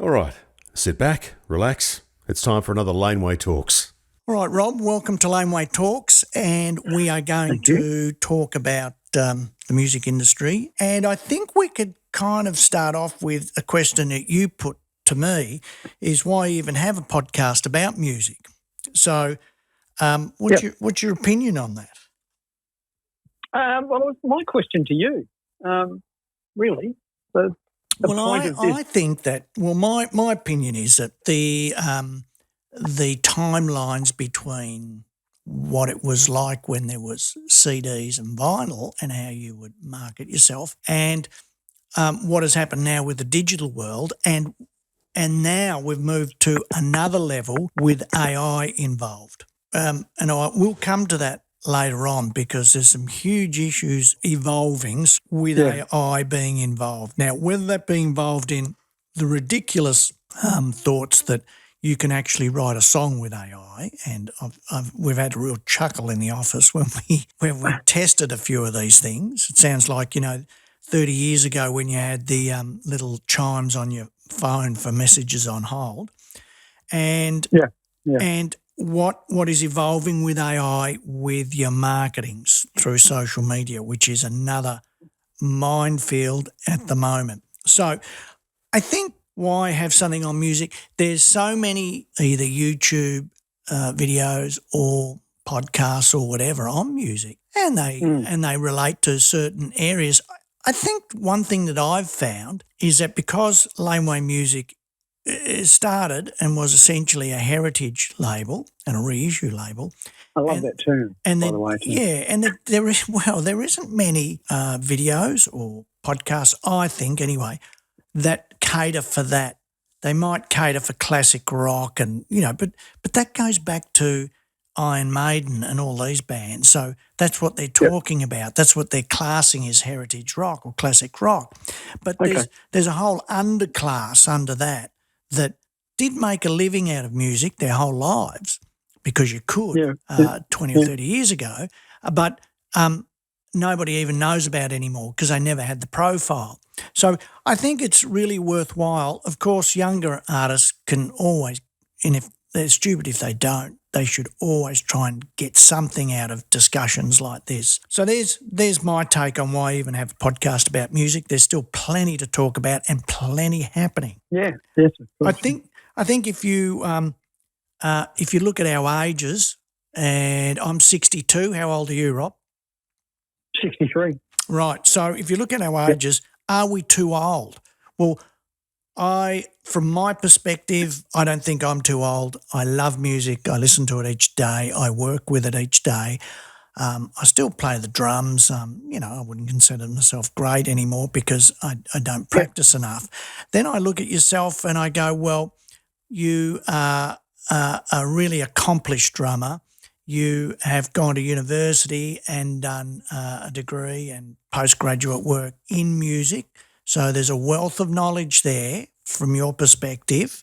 All right, sit back, relax. It's time for another Laneway Talks. All right, Rob, welcome to Laneway Talks, and we are going to talk about the music industry. And I think we could kind of start off with a question that you put to me, is why even have a podcast about music? So what's your opinion on that? Well, my question to you, really. I think that, my opinion is that the timelines between what it was like when there was CDs and vinyl and how you would market yourself and what has happened now with the digital world and now we've moved to another level with AI involved. And we'll come to that later on because there's some huge issues evolving with AI being involved. Now, whether that be involved in the ridiculous thoughts that you can actually write a song with AI, and we've had a real chuckle in the office when we tested a few of these things. It sounds like, 30 years ago when you had the little chimes on your phone for messages on hold. And and what is evolving with AI with your marketings through social media, which is another minefield at the moment. So I think why have something on music? There's so many either YouTube videos or podcasts or whatever on music, and they relate to certain areas. I think one thing that I've found is that because Laneway Music started and was essentially a heritage label and a reissue label. I love that term, by the way. Yeah, and there isn't many videos or podcasts, I think anyway, that cater for that. They might cater for classic rock and, but that goes back to Iron Maiden and all these bands. So that's what they're talking about. That's what they're classing as heritage rock or classic rock. But there's a whole underclass under that did make a living out of music their whole lives because you could 20 or 30 years ago, but nobody even knows about anymore because they never had the profile. So I think it's really worthwhile. Of course, younger artists can always, and if they're stupid if they don't, they should always try and get something out of discussions like this. So there's my take on why I even have a podcast about music. There's still plenty to talk about and plenty happening. Yeah, yes, of course. I think if you look at our ages, and I'm 62. How old are you, Rob? 63. Right. So if you look at our ages, are we too old? Well, from my perspective, I don't think I'm too old. I love music. I listen to it each day. I work with it each day. I still play the drums. I wouldn't consider myself great anymore because I don't practice enough. Then I look at yourself and I go, well, you are a really accomplished drummer. You have gone to university and done a degree and postgraduate work in music. So there's a wealth of knowledge there from your perspective.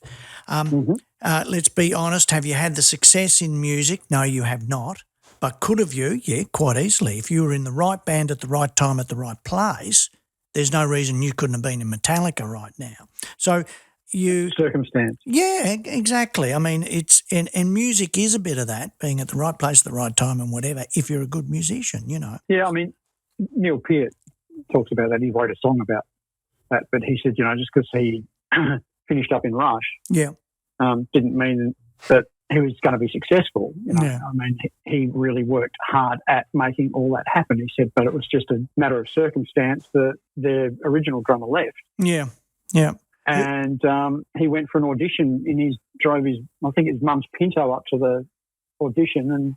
Let's be honest. Have you had the success in music? No, you have not. But could have you? Yeah, quite easily. If you were in the right band at the right time at the right place, there's no reason you couldn't have been in Metallica right now. So circumstance. Yeah, exactly. I mean, and music is a bit of that, being at the right place at the right time and whatever, if you're a good musician, Yeah, I mean, Neil Peart talks about that. He wrote a song about that, but he said, just because he finished up in Rush didn't mean that he was going to be successful. I mean, he really worked hard at making all that happen. He said, but it was just a matter of circumstance that the original drummer left. Yeah. And he went for an audition drove his mum's Pinto up to the audition and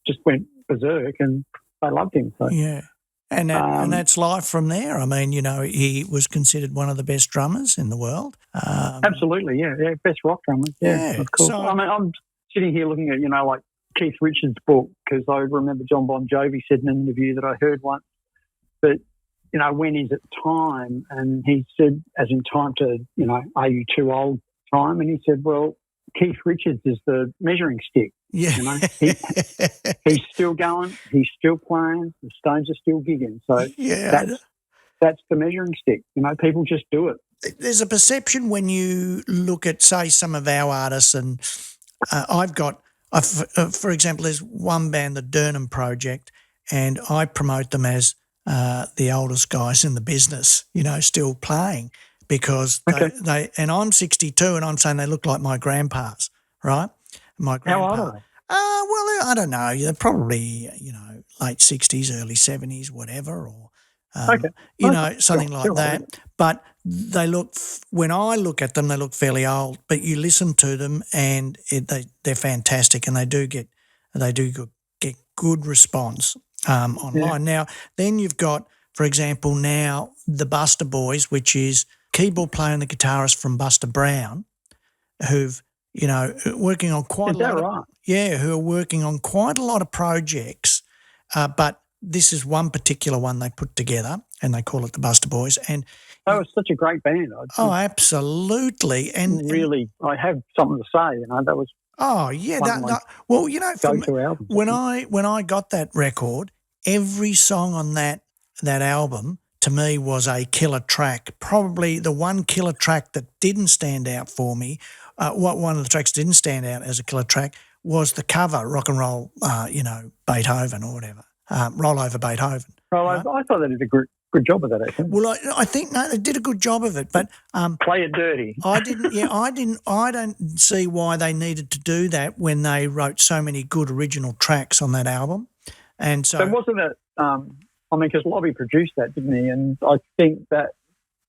just went berserk, and they loved him. So. Yeah. And that's life from there. I mean, he was considered one of the best drummers in the world. Absolutely, yeah, best rock drummer. Yeah, of course. So, I mean, I'm sitting here looking at, like Keith Richards' book, because I remember John Bon Jovi said in an interview that I heard once that, when is it time? And he said, as in time to, are you too old time? And he said, well, Keith Richards is the measuring stick. Yeah. He's still going, he's still playing, the Stones are still gigging. So that's the measuring stick. People just do it. there's a perception when you look at, say, some of our artists, and I've got, for example, there's one band, the Durham Project, and I promote them as the oldest guys in the business, still playing, because they and I'm 62 and I'm saying they look like my grandpas, right? My grandpa. How old are they? Well, I don't know. They're probably, late 60s, early 70s, whatever, or, something like that. But they look, when I look at them, they look fairly old, but you listen to them and they're fantastic, and they do get good response online. Now, then you've got, for example, now the Buster Boys, which is keyboard player and the guitarist from Buster Brown, who've, working on quite a lot. Who are working on quite a lot of projects, but this is one particular one they put together, and they call it the Buster Boys. And that was such a great band. Absolutely. And really, I have something to say. That was. Oh yeah. When I got that record, every song on that album to me was a killer track. Probably the one killer track that didn't stand out for me. One of the tracks didn't stand out as a killer track was the cover, Rock and Roll, Beethoven or whatever, Roll Over Beethoven. Well, right? I thought they did a good job of that, I think. Well, I think they did a good job of it, but play it dirty. I don't see why they needed to do that when they wrote so many good original tracks on that album. And so wasn't it? Because Lobby produced that, didn't he? And I think that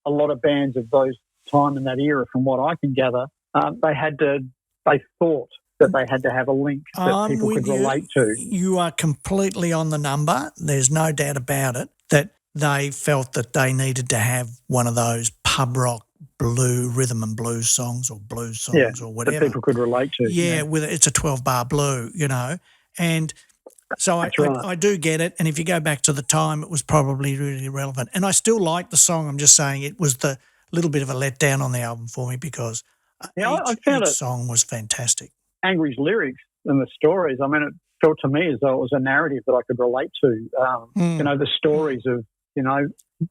a lot of bands of those time in that era, from what I can gather, they thought that they had to have a link that people could relate to. You are completely on the number. There's no doubt about it that they felt that they needed to have one of those pub rock rhythm and blues songs or blues songs or whatever that people could relate to. It's a 12-bar blue, and so I do get it. And if you go back to the time, it was probably really relevant. And I still like the song. I'm just saying it was the little bit of a letdown on the album for me, because each song was fantastic. Angry's lyrics and the stories, it felt to me as though it was a narrative that I could relate to. The stories of,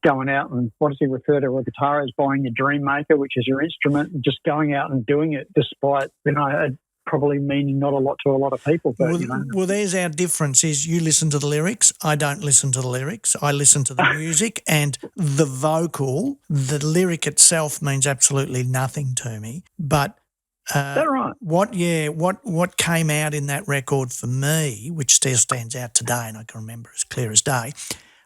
going out and, what does he refer to a guitar as, buying your dream maker, which is your instrument, and just going out and doing it despite, probably meaning not a lot to a lot of people. But, well, there's our difference is you listen to the lyrics. I don't listen to the lyrics. I listen to the music and the vocal. The lyric itself means absolutely nothing to me. But is that right? What came out in that record for me, which still stands out today, and I can remember as clear as day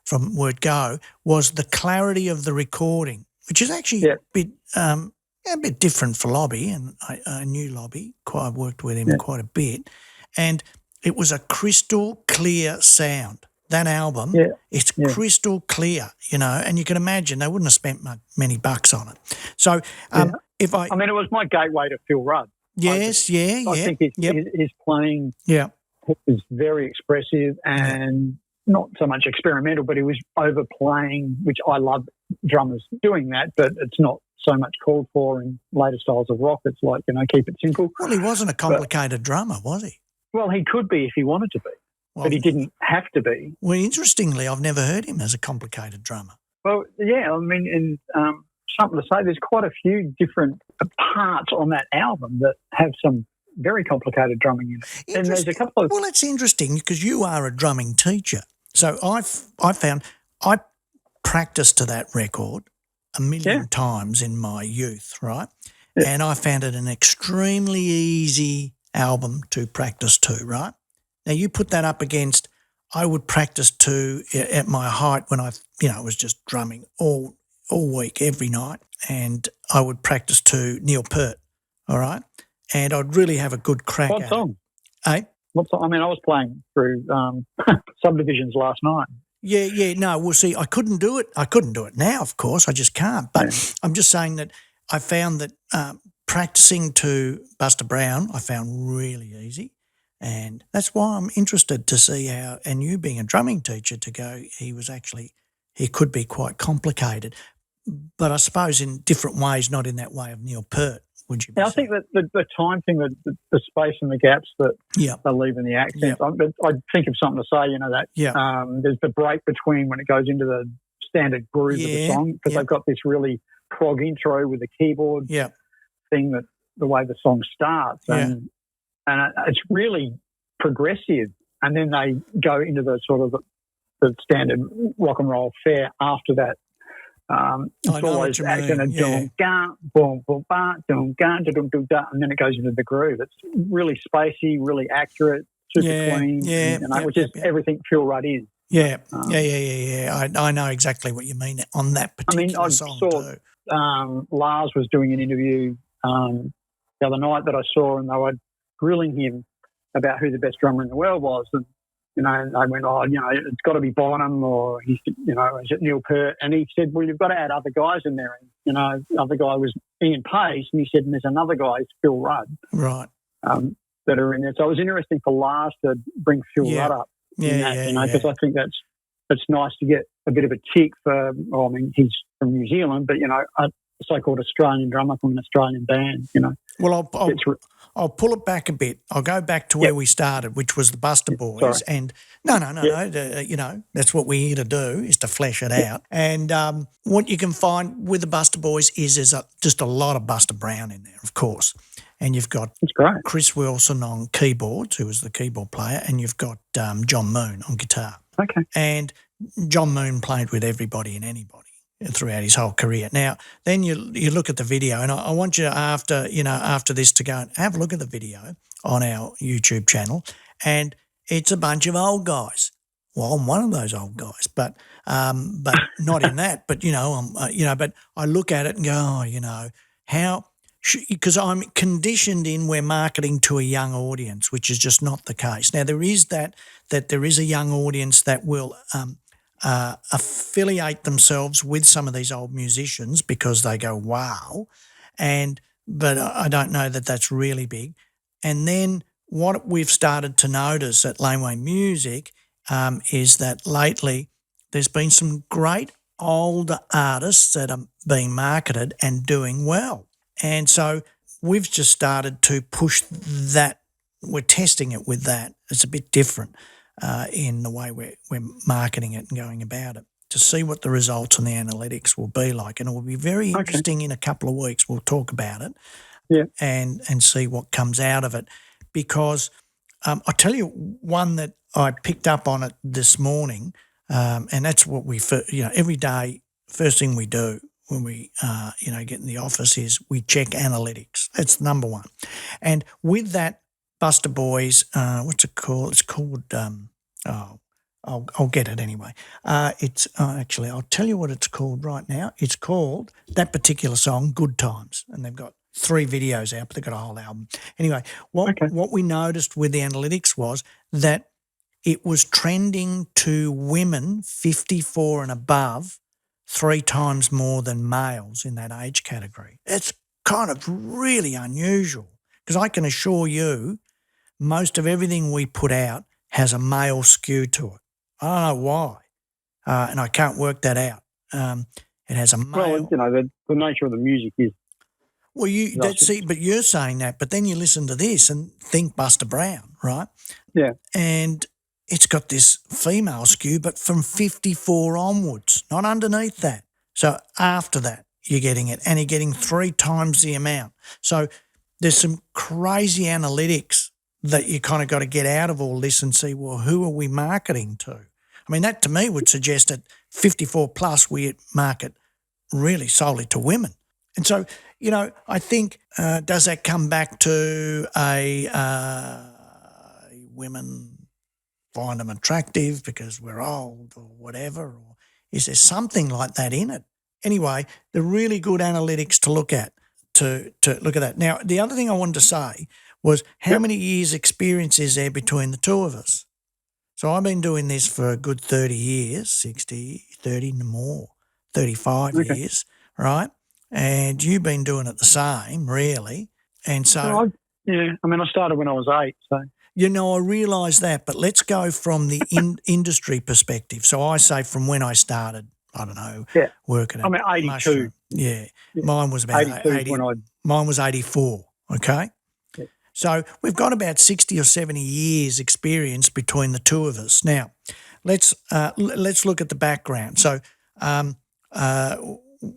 from word go, was the clarity of the recording, which is actually a bit different for Lobby, and I knew Lobby. I worked with him quite a bit, and it was a crystal clear sound. That album, it's crystal clear, and you can imagine they wouldn't have spent many bucks on it. So it was my gateway to Phil Rudd. Yes, I think his playing was very expressive and not so much experimental, but he was overplaying, which I love drummers doing that, but it's not so much called for in later styles of rock. It's like, keep it simple. Well, he wasn't a complicated drummer, was he? Well, he could be if he wanted to be, but he didn't have to be. Well, interestingly, I've never heard him as a complicated drummer. Well, and something to say, there's quite a few different parts on that album that have some very complicated drumming in it. And there's a couple of... Well, it's interesting because you are a drumming teacher. So I found I practiced to that record a million times in my youth, right? Yeah. And I found it an extremely easy album to practice to, right? Now, you put that up against, I would practice to at my height when I was just drumming all week, every night, and I would practice to Neil Peart, all right? And I'd really have a good crack at it. What song? Eh? What song? I was playing through Subdivisions last night. Yeah. No, well, see, I couldn't do it. I couldn't do it now, of course. I just can't. But I'm just saying that I found that practicing to Buster Brown, I found really easy. And that's why I'm interested to see how, and you being a drumming teacher, to go, he could be quite complicated. But I suppose in different ways, not in that way of Neil Peart. Would you? I think that the time thing, the space and the gaps that they leave in the accents. I think of something to say, there's the break between when it goes into the standard groove of the song, because they've got this really prog intro with the keyboard thing, that the way the song starts, and it's really progressive. And then they go into the sort of the standard rock and roll fare after that. It's always acting a boom, boom, ba, dum, ga, da, dum, dum, da, and then it goes into the groove. It's really spacey, really accurate, super clean, which is everything Phil Rudd is. I know exactly what you mean on that particular song too. Lars was doing an interview the other night that I saw, and they were grilling him about who the best drummer in the world was, and and they went, it's got to be Bonham, or is it Neil Peart? And he said, well, you've got to add other guys in there. And, the other guy was Ian Pace, and he said, and there's another guy, it's Phil Rudd, right? That are in there. So it was interesting for Lars to bring Phil Rudd up, because I think it's nice to get a bit of a tick for. Well, I mean, he's from New Zealand, but a so-called Australian drummer from an Australian band. Well, I'll pull it back a bit. I'll go back to where we started, which was the Buster Boys. Sorry. And no. That's what we're here to do, is to flesh it out. And what you can find with the Buster Boys is there's just a lot of Buster Brown in there, of course. And you've got Chris Wilson on keyboards, who was the keyboard player, and you've got John Moon on guitar. Okay. And John Moon played with everybody and anybody throughout his whole career. Now, then you look at the video, and I want you after this to go and have a look at the video on our YouTube channel, and it's a bunch of old guys. Well, I'm one of those old guys, but not in that. But but I look at it and go, how. Because I'm conditioned in we're marketing to a young audience, which is just not the case. Now, there is that there is a young audience that will affiliate themselves with some of these old musicians because they go, wow, but I don't know that that's really big. And then what we've started to notice at Laneway Music is that lately there's been some great older artists that are being marketed and doing well. And so we've just started to push that. We're testing it with that. It's a bit different in the way we're marketing it and going about it, to see what the results and the analytics will be like. And it will be very interesting in a couple of weeks. We'll talk about it and see what comes out of it. Because I'll tell you one that I picked up on it this morning, and that's what we, every day, first thing we do when we, get in the office is we check analytics. That's number one. And with that, Buster Boys, what's it called? It's called, I'll get it anyway. It's actually, I'll tell you what it's called right now. It's called, that particular song, Good Times. And they've got 3 videos out, but they've got a whole album. Anyway, what we noticed with the analytics was that it was trending to women 54 and above 3 times more than males in that age category. It's kind of really unusual, because I can assure you most of everything we put out has a male skew to it. I don't know why, and I can't work that out. It has a male. Well, the nature of the music is. Well, but you're saying that, but then you listen to this and think Buster Brown, right? Yeah. And it's got this female skew, but from 54 onwards, not underneath that. So after that, you're getting it, and you're getting 3 times the amount. So there's some crazy analytics that you kind of got to get out of all this and see, well, who are we marketing to? I mean, that to me would suggest that 54 plus we market really solely to women. And so, I think, does that come back to women find them attractive because we're old or whatever, or is there something like that in it? Anyway, they're really good analytics to look at, to look at that. Now, the other thing I wanted to say was how many years experience is there between the two of us? So I've been doing this for a good 30 years, 60, 30 and more, 35 years, right? And you've been doing it the same, really. And so... I started when I was 8, so... I realise that, but let's go from the industry perspective. So I say from when I started, I don't know, working at 82. Mushroom. Yeah. Mine was about 80. Mine was 84, okay? Yeah. So we've got about 60 or 70 years experience between the two of us. Now, let's look at the background. So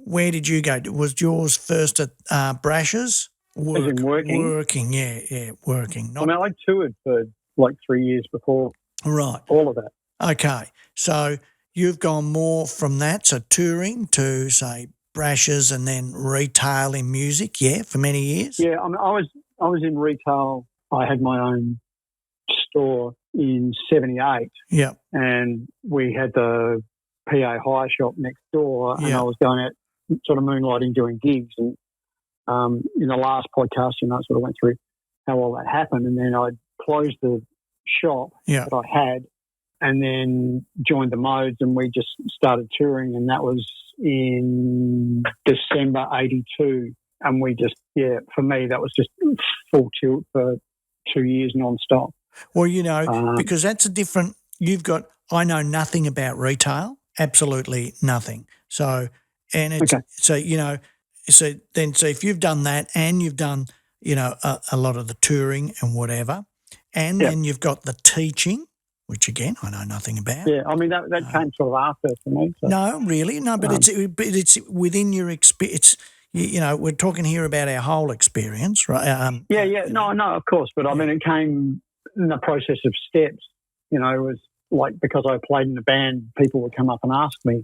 where did you go? Was yours first at Brash's? As in working? Working, yeah, working. I toured for like 3 years before. Right. All of that. Okay. So you've gone more from that, so touring to, say, Brash's and then retail in music, for many years? Yeah, I was in retail. I had my own store in 78. Yeah. And we had the PA hire shop next door, and I was going out sort of moonlighting doing gigs. And in the last podcast, I sort of went through how all that happened, and then I closed the shop that I had and then joined the Modes, and we just started touring, and that was in December 82. And we just, for me, that was just full tilt for 2 years non-stop. Well, because that's a different, I know nothing about retail, absolutely nothing. So, and it's, so if you've done that and you've done, a lot of the touring and whatever, and then you've got the teaching, which again, I know nothing about. Yeah, that came sort of after for me. So. No, really, no, but it's within your experience. We're talking here about our whole experience, right? No, of course, but it came in the process of steps. It was like, because I played in a band, people would come up and ask me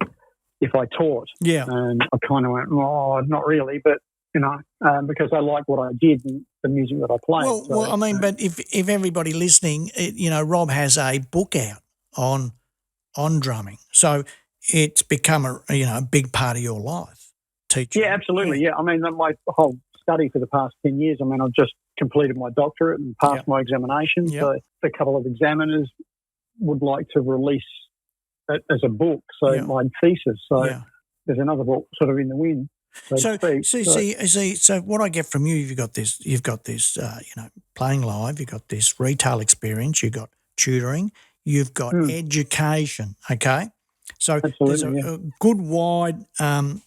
if I taught. Yeah. And I kind of went, not really, but, because I like what I did and the music that I played. But if everybody listening, Rob has a book out on drumming. So it's become a big part of your life, teaching. Yeah, absolutely. Yeah. My whole study for the past 10 years, I've just completed my doctorate and passed my examination. Yep. So a couple of examiners would like to release it as a book, my thesis. So there's another book sort of in the wind. So what I get from you, you've got this, playing live, you've got this retail experience, you've got tutoring, you've got education, okay? So there's a good wide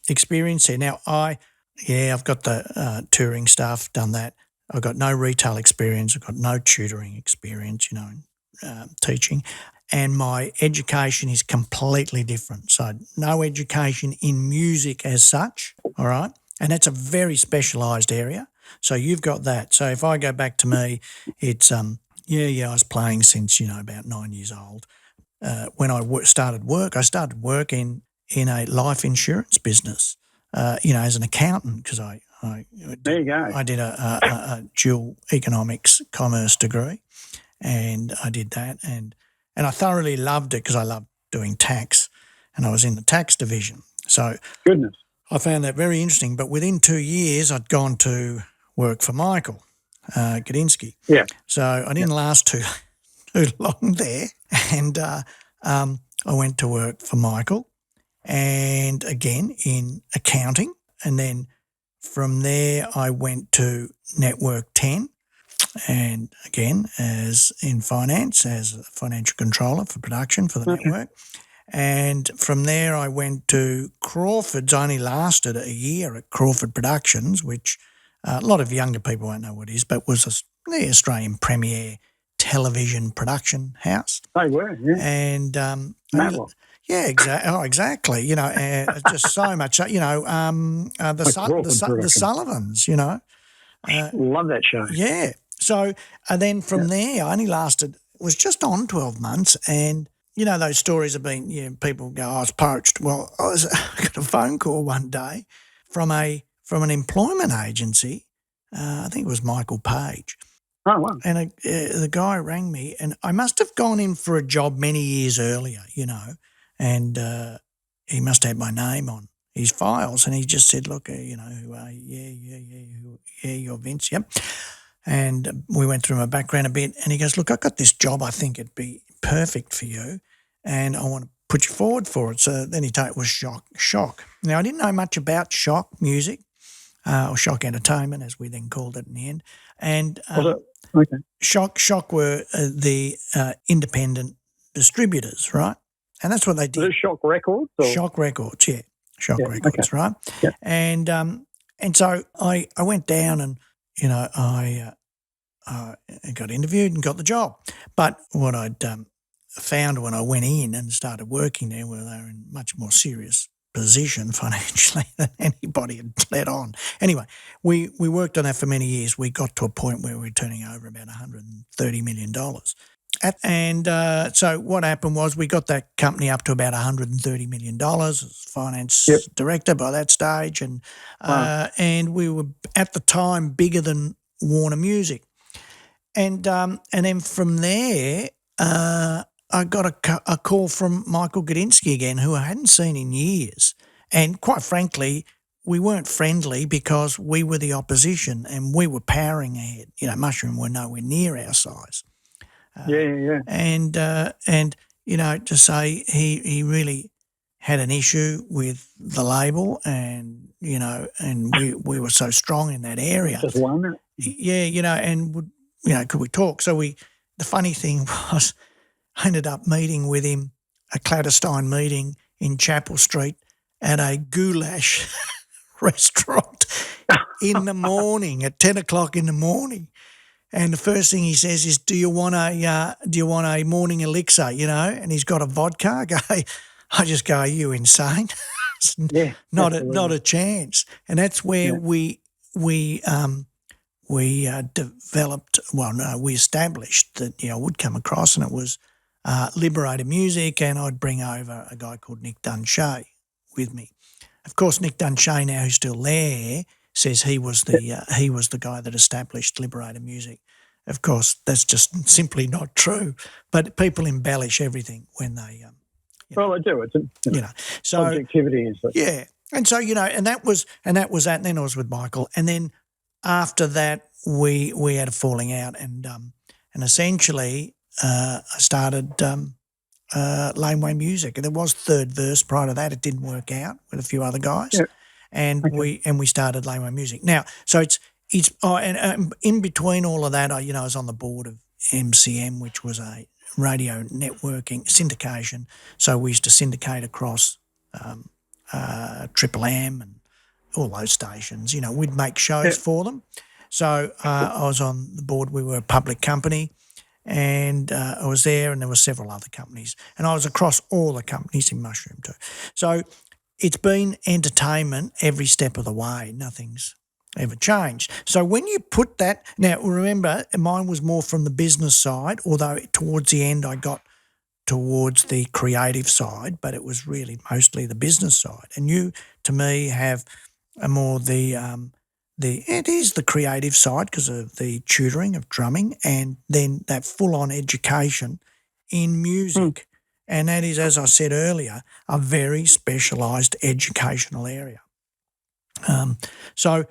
experience here. Now, I've got the touring stuff, done that. I've got no retail experience. I've got no tutoring experience, teaching. And my education is completely different. So no education in music as such, all right? And that's a very specialised area. So you've got that. So if I go back to me, it's, I was playing since, about 9 years old. When I started work in a life insurance business, as an accountant, because there you go. I did a dual economics commerce degree, and I did that, and I thoroughly loved it because I loved doing tax, and I was in the tax division. So goodness, I found that very interesting. But within 2 years, I'd gone to work for Michael Gadinsky. Yeah. So I didn't last too long there, and I went to work for Michael, and again in accounting, and then from there I went to Network 10, and again as in finance, as a financial controller for production for the network. And from there I went to Crawford's. I only lasted a year at Crawford Productions, which a lot of younger people won't know what it is, but was the Australian premier television production house. They were, yeah. And yeah, exactly. Just so much. The Sullivans. Love that show. Yeah. So then from there, I only was just on 12 months, and those stories have been. People go, I was poached. Well, I got a phone call one day from an employment agency. I think it was Michael Page. Oh, wow. And the guy rang me, and I must have gone in for a job many years earlier, and he must have had my name on his files, and he just said, look, who are you? Yeah, you're Vince, yep. And we went through my background a bit, and he goes, look, I got this job, I think it'd be perfect for you, and I want to put you forward for it. So then he told it was Shock. Now, I didn't know much about Shock music, or Shock Entertainment, as we then called it in the end. And okay. Shock were the independent distributors, right? And that's what they did. Was it Shock Records? Or? Shock Records, yeah. Shock Records, okay. Right? Yeah. And so I went down and, I got interviewed and got the job. But what I'd found when I went in and started working there, where they were in much more serious position financially than anybody had let on. Anyway, we worked on that for many years. We got to a point where we were turning over about $130 million. So what happened was we got that company up to about $130 million as finance director by that stage. And we were at the time bigger than Warner Music. And then from there, I got a call from Michael Gudinski again, who I hadn't seen in years. And quite frankly, we weren't friendly because we were the opposition and we were powering ahead. Mushroom were nowhere near our size. And to say he really had an issue with the label and we were so strong in that area. Just won it. Yeah, and could we talk? So the funny thing was I ended up meeting with him, a clandestine meeting in Chapel Street at a goulash restaurant in the morning at 10 o'clock in the morning. And the first thing he says is, "Do you want a morning elixir?" And he's got a vodka. I just go, "Are you insane?" Not a chance. And that's where we developed. Well, no, we established that I would come across, and it was Liberator Music, and I'd bring over a guy called Nick Dunshay with me. Of course, Nick Dunshay, now who's still there, says he was the guy that established Liberator Music. Of course, that's just simply not true. But people embellish everything when they, well, they do. It's so objectivity is and so and that was that. And then I was with Michael, and then after that we had a falling out, and essentially I started Laneway Music, and there was Third Verse prior to that. It didn't work out with a few other guys. Yeah. And we started Laneway Music. Now, so it's and in between all of that, I was on the board of MCM, which was a radio networking syndication. So we used to syndicate across Triple M and all those stations. We'd make shows for them. So I was on the board. We were a public company, and I was there, and there were several other companies, and I was across all the companies in Mushroom too. So it's been entertainment every step of the way. Nothing's ever changed. So when you put that, now remember, mine was more from the business side, although towards the end I got towards the creative side, but it was really mostly the business side. And you, to me, have a more it is the creative side because of the tutoring of drumming, and then that full-on education in music. And that is, as I said earlier, a very specialised educational area. So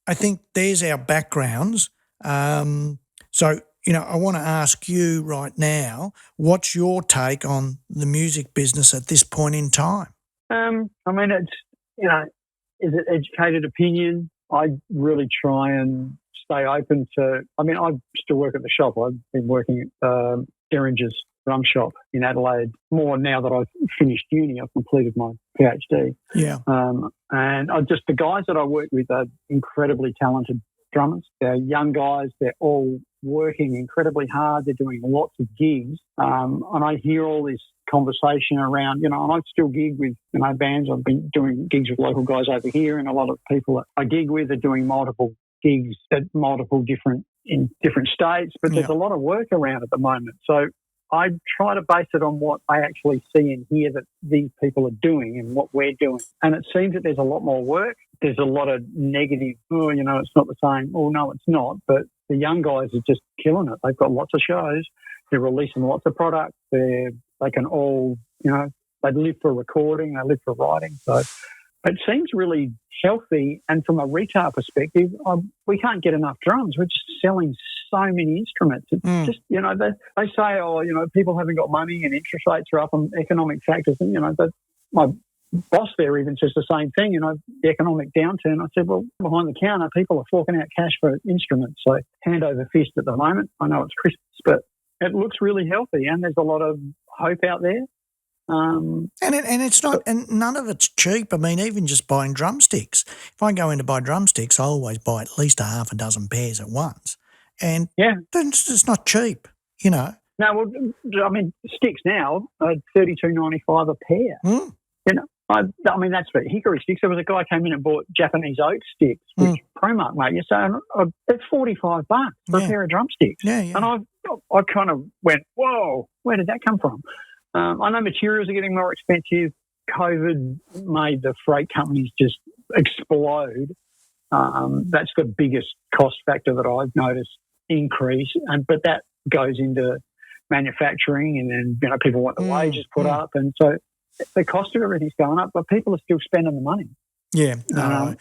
I think there's our backgrounds. So, I want to ask you right now, what's your take on the music business at this point in time? It's, is it educated opinion? I really try and stay open to, I still work at the shop. I've been working at Derringer's drum shop in Adelaide more now that I've finished uni. I've completed my PhD. Yeah. And the guys that I work with are incredibly talented drummers. They're young guys. They're all working incredibly hard. They're doing lots of gigs. And I hear all this conversation around, and I still gig with, bands. I've been doing gigs with local guys over here, and a lot of people that I gig with are doing multiple gigs at in different states. But there's a lot of work around at the moment. So I try to base it on what I actually see and hear that these people are doing and what we're doing. And it seems that there's a lot more work. There's a lot of negative, it's not the same. Oh, no, it's not. But the young guys are just killing it. They've got lots of shows. They're releasing lots of products. They can all, they live for recording. They live for writing. So it seems really healthy. And from a retail perspective, we can't get enough drums. We're just selling so many instruments. It's just, they say, people haven't got money and interest rates are up and economic factors. And, my boss there even says the same thing, the economic downturn. I said, well, behind the counter, people are forking out cash for instruments. So hand over fist at the moment. I know it's Christmas, but it looks really healthy and there's a lot of hope out there. And it's not, and none of it's cheap. Even just buying drumsticks. If I go in to buy drumsticks, I always buy at least a half a dozen pairs at once. And it's not cheap, No, well, sticks now are $32.95 a pair. I mean, that's for hickory sticks. There was a guy came in and bought Japanese oak sticks, which Primark, mate, you're saying it's $45 for a pair of drumsticks. Yeah, yeah. And I kind of went, whoa, where did that come from? I know materials are getting more expensive. COVID made the freight companies just explode. That's the biggest cost factor that I've noticed increase. But that goes into manufacturing, and then people want the wages put up, and so the cost of everything's going up, but people are still spending the money. Yeah.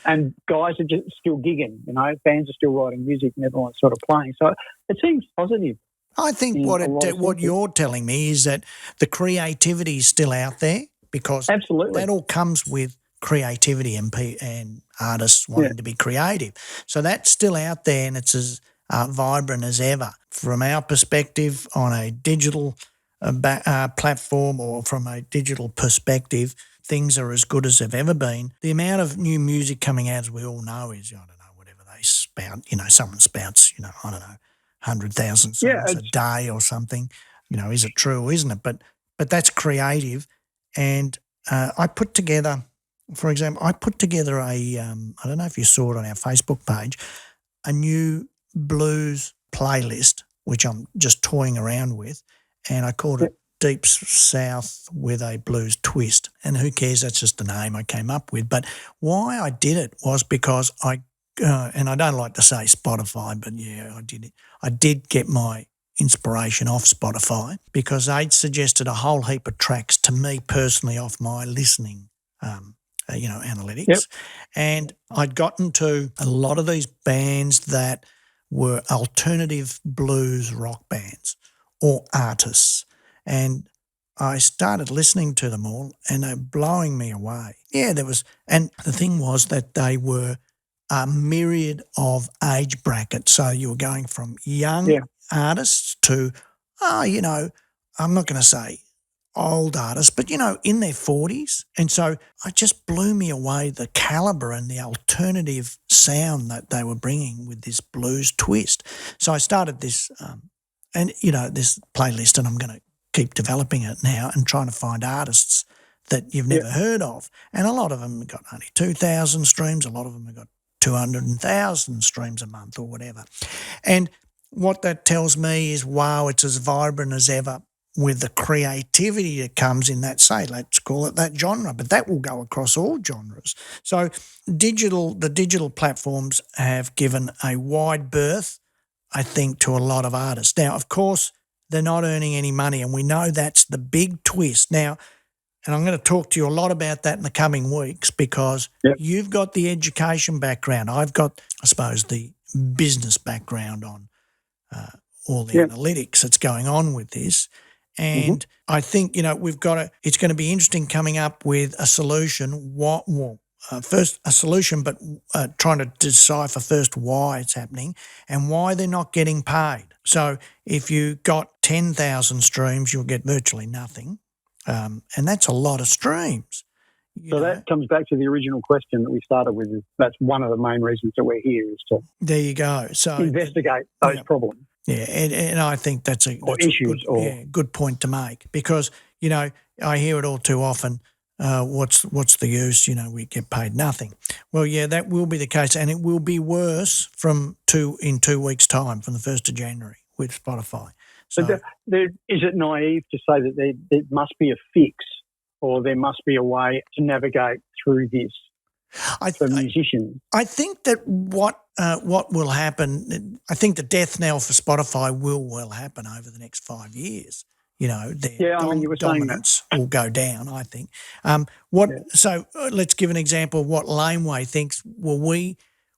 And guys are just still gigging, bands are still writing music and everyone's sort of playing. So it seems positive. I think what you're telling me is that the creativity is still out there, because absolutely that all comes with creativity and artists wanting to be creative. So that's still out there, and it's as vibrant as ever. From our perspective on a digital platform, or from a digital perspective, things are as good as they've ever been. The amount of new music coming out, as we all know, is, I don't know, whatever they spout, someone spouts, I don't know, 100,000 songs a day or something. Is it true or isn't it? But that's creative. And I put together, for example, I don't know if you saw it on our Facebook page, a new blues playlist, which I'm just toying around with, and I called it Deep South with a Blues Twist. And who cares? That's just the name I came up with. But why I did it was because and I don't like to say Spotify, but I did it. I did get my inspiration off Spotify, because they'd suggested a whole heap of tracks to me personally off my listening analytics. Yep. And I'd gotten to a lot of these bands that were alternative blues rock bands or artists. And I started listening to them all, and they're blowing me away. Yeah, and the thing was that they were a myriad of age brackets. So you were going from young artists to, I'm not going to say old artists, but, in their 40s. And so it just blew me away, the calibre and the alternative sound that they were bringing with this blues twist. So I started this, this playlist, and I'm going to keep developing it now and trying to find artists that you've never heard of. And a lot of them have got only 2,000 streams. A lot of them have got 200,000 streams a month or whatever. And what that tells me is, wow, it's as vibrant as ever with the creativity that comes in that, let's call it that genre, but that will go across all genres. So the digital platforms have given a wide berth, I think, to a lot of artists. Now, of course, they're not earning any money, and we know that's the big twist. Now, and I'm going to talk to you a lot about that in the coming weeks, because you've got the education background. I've got, I suppose, the business background on all the analytics that's going on with this. And I think, it's going to be interesting coming up with a solution. First a solution, but trying to decipher first why it's happening and why they're not getting paid. So if you got 10,000 streams, you'll get virtually nothing. And that's a lot of streams. So that comes back to the original question that we started with. That's one of the main reasons that we're here, is to investigate those problems. Yeah, and I think that's a good point to make, because, I hear it all too often. What's the use? We get paid nothing. Well, yeah, that will be the case, and it will be worse in 2 weeks' time, from the 1st of January with Spotify. So, is it naive to say that there must be a fix, or there must be a way to navigate through this for musicians? I think that what will happen, I think the death knell for Spotify will happen over the next 5 years. Their dominance will go down, I think. So let's give an example of what Laneway thinks. Well,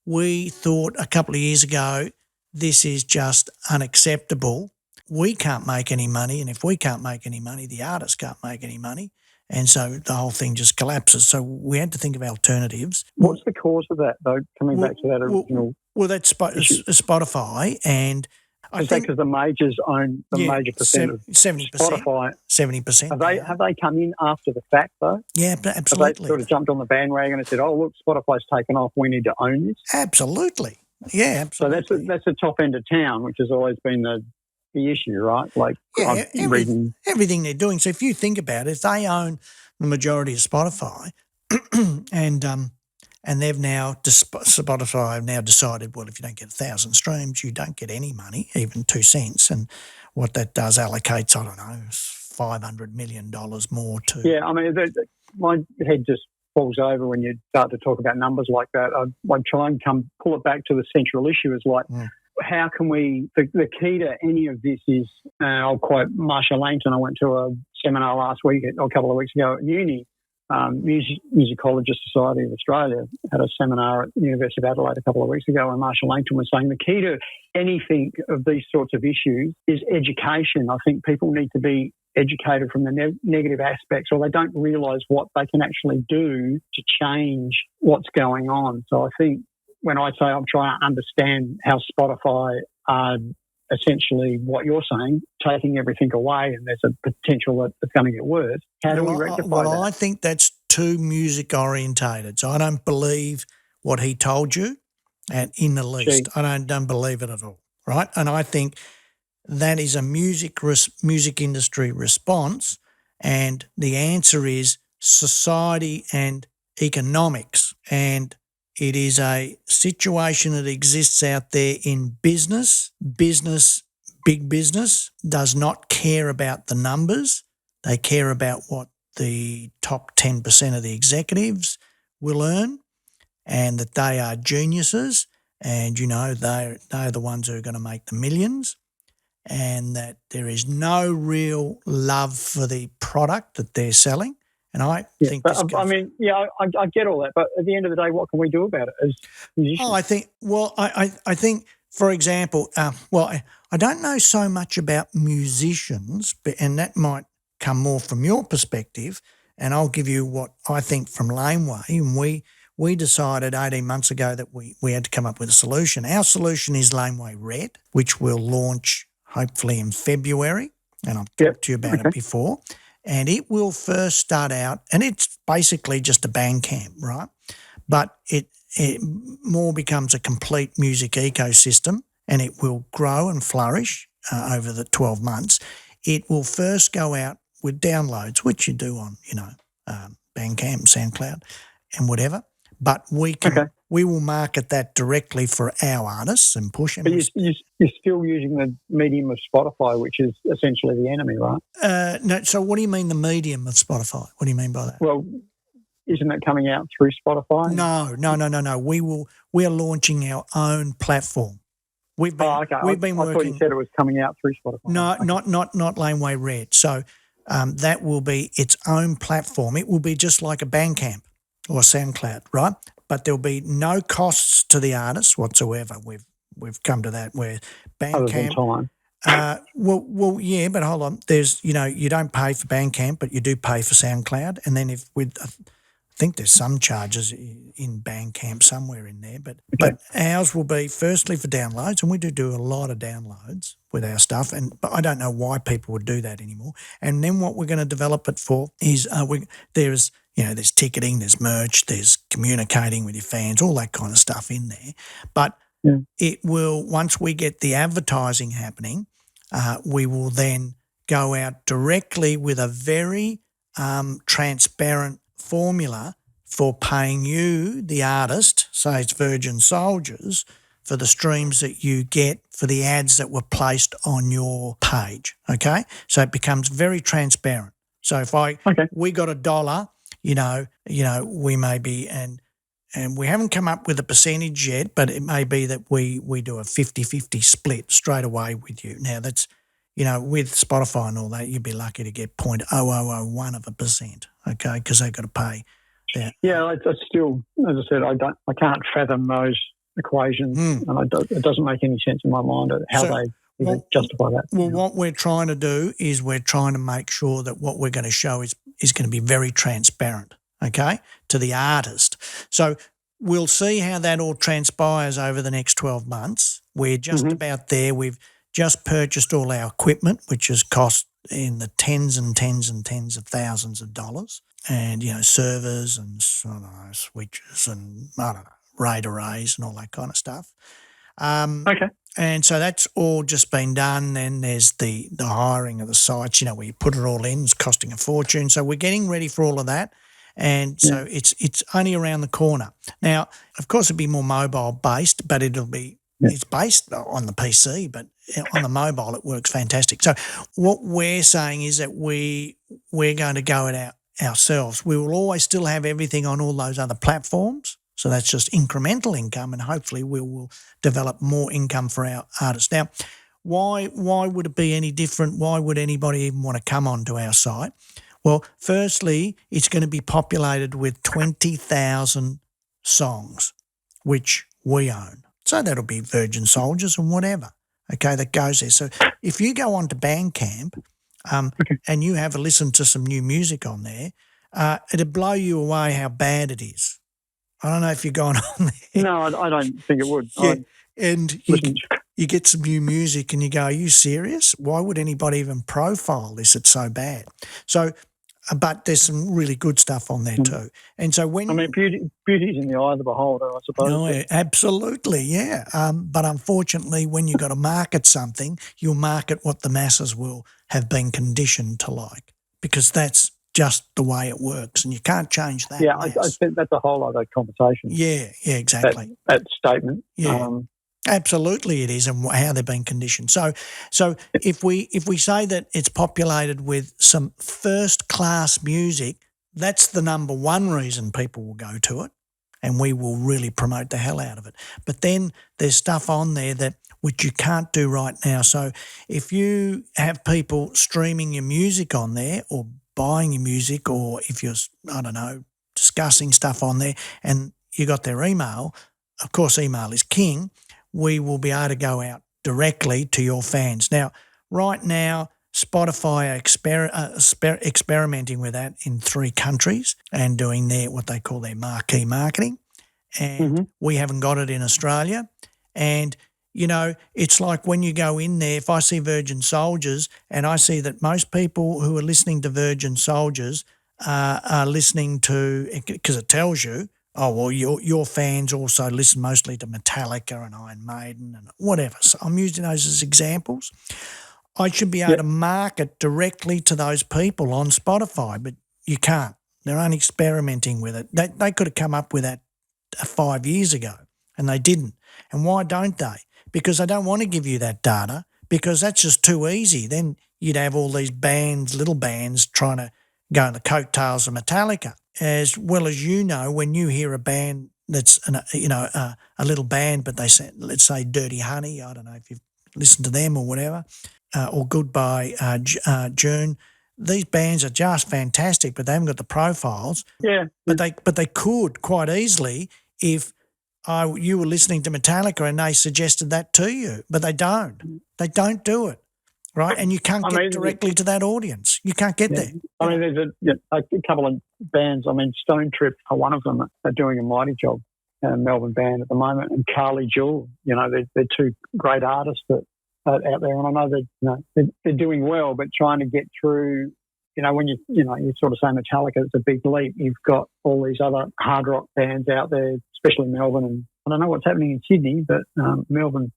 we thought a couple of years ago, this is just unacceptable. We can't make any money, and if we can't make any money, the artists can't make any money. And so the whole thing just collapses. So we had to think of alternatives. What's the cause of that, though, coming back to that original that's Spotify, and I think because the majors own the major percent of 70%. Spotify. 70%. Have they come in after the fact, though? Yeah, absolutely. Have they sort of jumped on the bandwagon and said, "Oh, look, Spotify's taken off. We need to own this"? Absolutely. Yeah, absolutely. So that's the top end of town, which has always been the issue, right? Like, everything they're doing. So if you think about it, if they own the majority of Spotify, and they've now Spotify have now decided, well, if you don't get 1,000 streams, you don't get any money, even 2 cents, and what that does allocates, I don't know, $500 million more to. Yeah, I mean, my head just falls over when you start to talk about numbers like that. I try and pull it back to the central issue is like, how can we, the key to any of this is, I'll quote Marsha Langton. I went to a seminar last week, or a couple of weeks ago at uni. Musicologist Society of Australia had a seminar at the University of Adelaide a couple of weeks ago, and Marsha Langton was saying the key to anything of these sorts of issues is education. I think people need to be educated from the negative aspects, or they don't realise what they can actually do to change what's going on. So I think when I say I'm trying to understand how Spotify are essentially what you're saying, taking everything away, and there's a potential that it's going to get worse. How do we rectify that? I think that's too music orientated. So I don't believe what he told you, and in the least, I don't believe it at all. Right, and I think that is a music industry response, and the answer is society and economics, and it is a situation that exists out there in business. Big business does not care about the numbers. They care about what the top 10% of the executives will earn, and that they are geniuses, and, they're the ones who are going to make the millions, and that there is no real love for the product that they're selling. And I think I get all that, but at the end of the day, what can we do about it as musicians? I think, for example, I don't know so much about musicians, and that might come more from your perspective, and I'll give you what I think from Laneway. And we decided 18 months ago that we had to come up with a solution. Our solution is Laneway Red, which will launch hopefully in February, and I've talked to you about it before. And it will first start out, and it's basically just a Bandcamp, right? But it more becomes a complete music ecosystem, and it will grow and flourish over the 12 months. It will first go out with downloads, which you do on, Bandcamp, SoundCloud, and whatever. But we will market that directly for our artists and push them. But you're still using the medium of Spotify, which is essentially the enemy, right? No. So what do you mean the medium of Spotify? What do you mean by that? Well, isn't that coming out through Spotify? No. We are launching our own platform. We've been working. I thought you said it was coming out through Spotify. No, not Laneway Red. So that will be its own platform. It will be just like a Bandcamp or SoundCloud, right? But there'll be no costs to the artists whatsoever. We've come to that where Bandcamp. Other than time. Yeah, but hold on. There's you don't pay for Bandcamp, but you do pay for SoundCloud, and then I think there's some charges in Bandcamp somewhere in there, but ours will be firstly for downloads, and we do a lot of downloads with our stuff, but I don't know why people would do that anymore. And then what we're going to develop it for is there's ticketing, there's merch, there's communicating with your fans, all that kind of stuff in there. But it will, once we get the advertising happening, we will then go out directly with a very transparent formula for paying you, the artist, say it's Virgin Soldiers, for the streams that you get for the ads that were placed on your page, okay? So it becomes very transparent. So if we got $1, we may be, and we haven't come up with a percentage yet, but it may be that we do a 50-50 split straight away with you. Now that's, with Spotify and all that, you'd be lucky to get 0.0001%, okay, because they've got to pay that. Yeah, it's still, as I said, I can't fathom those equations, and it doesn't make any sense in my mind how they justify that. Well, what we're trying to do is we're trying to make sure that what we're going to show is going to be very transparent, okay, to the artist. So we'll see how that all transpires over the next 12 months. We're just about there. We've just purchased all our equipment, which has cost in the tens and tens and tens of thousands of dollars, and, servers and, switches and, RAID arrays and all that kind of stuff. And so that's all just been done. Then there's the hiring of the sites, you know, where you put it all in. It's costing a fortune. So we're getting ready for all of that. And so it's only around the corner. Now, of course, it'll be more mobile-based, but it's based on the PC, but on the mobile it works fantastic. So what we're saying is that we're going to go it out ourselves. We will always still have everything on all those other platforms. So that's just incremental income, and hopefully we will develop more income for our artists. Now, why would it be any different? Why would anybody even want to come onto our site? Well, firstly, it's going to be populated with 20,000 songs, which we own. So that'll be Virgin Soldiers and whatever, okay, that goes there. So if you go onto Bandcamp and you have a listen to some new music on there, it'll blow you away how bad it is. I don't know if you've gone on there. No, I don't think it would. Yeah, and you get some new music and you go, are you serious? Why would anybody even profile this? It's so bad. So, but there's some really good stuff on there too. And so beauty's in the eye of the beholder, I suppose. Oh, absolutely, yeah. But unfortunately, when you've got to market something, you'll market what the masses will have been conditioned to like, because that's just the way it works, and you can't change that. Yeah, I think that's a whole other conversation. Yeah, exactly. That statement. Yeah. Absolutely it is, and how they've been conditioned. So if we say that it's populated with some first-class music, that's the number one reason people will go to it, and we will really promote the hell out of it. But then there's stuff on there which you can't do right now. So if you have people streaming your music on there or buying your music, or if you're, I don't know, discussing stuff on there and you got their email, of course email is king, we will be able to go out directly to your fans. Now, right now, Spotify are experimenting with that in 3 countries and doing what they call their marquee marketing. And we haven't got it in Australia. And, you know, it's like when you go in there, if I see Virgin Soldiers and I see that most people who are listening to Virgin Soldiers are listening to, because it tells you, oh, well, your fans also listen mostly to Metallica and Iron Maiden and whatever. So I'm using those as examples. I should be able to market directly to those people on Spotify, but you can't. They're only experimenting with it. They could have come up with that 5 years ago, and they didn't. And why don't they? Because they don't want to give you that data, because that's just too easy. Then you'd have all these bands, little bands, trying to go on the coattails of Metallica. As well as you know, when you hear a band that's a little band, but they say, let's say Dirty Honey, I don't know if you've listened to them or whatever, or Goodbye June. These bands are just fantastic, but they haven't got the profiles. Yeah, but they could quite easily if you were listening to Metallica and they suggested that to you, but they don't. They don't do it. Right, and you can't get directly to that audience. You can't get there. I mean, there's a couple of bands. I mean, Stone Trip are one of them. Are doing a mighty job. Melbourne band at the moment, and Carly Jewel. You know, they're 2 great artists that are out there, and I know they're doing well, but trying to get through. You know, when you sort of say Metallica, it's a big leap. You've got all these other hard rock bands out there, especially Melbourne, and I don't know what's happening in Sydney, but Melbourne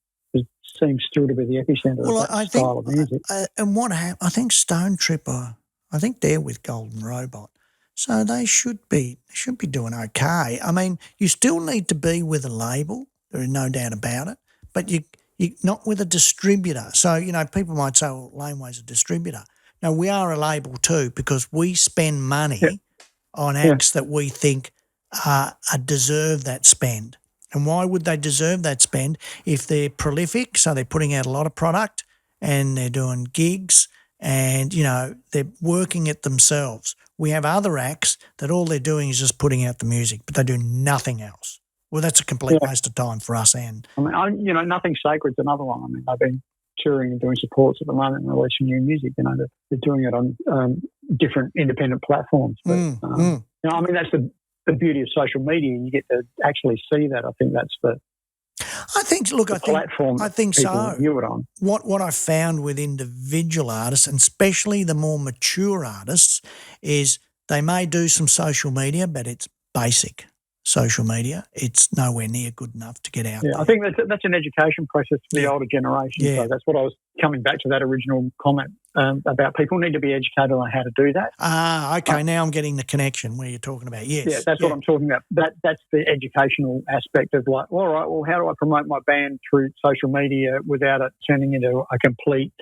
seems still to be the epicenter of that style of music. And what happened? I think Stone Trip I think they're with Golden Robot, so they should be doing okay. I mean, you still need to be with a label. There is no doubt about it, but you not with a distributor. So you know, people might say, "Well, Laneway's a distributor." No, we are a label too, because we spend money on acts that we think deserve that spend. And why would they deserve that spend? If they're prolific, so they're putting out a lot of product and they're doing gigs and, you know, they're working it themselves. We have other acts that all they're doing is just putting out the music, but they do nothing else. Well, that's a complete waste of time for us. And I mean, Nothing Sacred's another one. I mean, I've been touring and doing supports at the moment and releasing new music. You know, they're doing it on different independent platforms. But, I mean, that's the beauty of social media. You get to actually see that. I think that's the platform. I think so. View it on. What I found with individual artists, and especially the more mature artists, is they may do some social media, but it's basic. social media. It's nowhere near good enough to get out there. I think that's an education process for the older generation. Yeah. So that's what I was coming back to that original comment about people need to be educated on how to do that. Okay. Now I'm getting the connection where you're talking about. Yes. Yeah, that's what I'm talking about. That's the educational aspect of like, all right, well, how do I promote my band through social media without it turning into a complete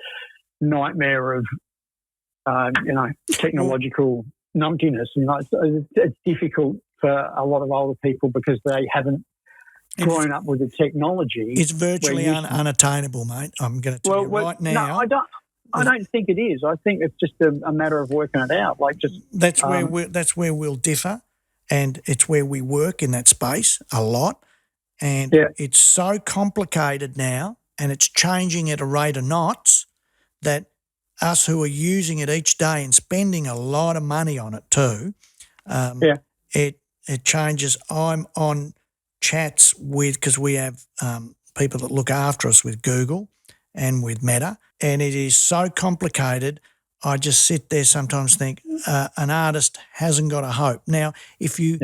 nightmare of, technological numptiness? It's difficult for a lot of older people because they haven't grown up with the technology. It's virtually unattainable, mate. I'm going to tell you right now. No, I don't think it is. I think it's just a matter of working it out. Like just that's where we'll differ, and it's where we work in that space a lot. And it's so complicated now, and it's changing at a rate of knots that us who are using it each day and spending a lot of money on it too, it changes. I'm on chats because we have people that look after us with Google and with Meta, and it is so complicated. I just sit there sometimes think an artist hasn't got a hope. Now, if you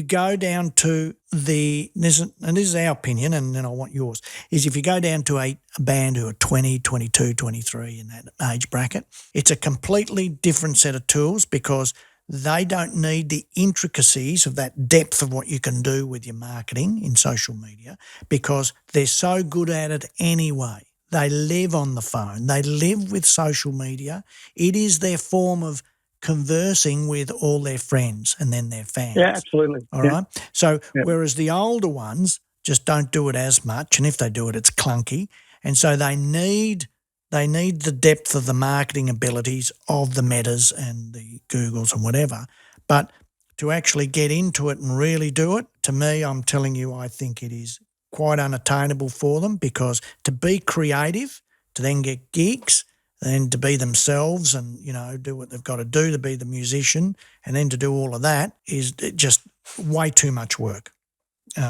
go down to and this is our opinion, and then I want yours, is if you go down to a band who are 20, 22, 23 in that age bracket, it's a completely different set of tools because they don't need the intricacies of that depth of what you can do with your marketing in social media because they're so good at it anyway. They live on the phone. They live with social media. It is their form of conversing with all their friends and then their fans. Yeah, absolutely. All right? So whereas the older ones just don't do it as much, and if they do it, it's clunky. And so they need the depth of the marketing abilities of the Metas and the Googles and whatever. But to actually get into it and really do it, to me, I'm telling you, I think it is quite unattainable for them because to be creative, to then get gigs, and to be themselves and, do what they've got to do to be the musician and then to do all of that is just way too much work.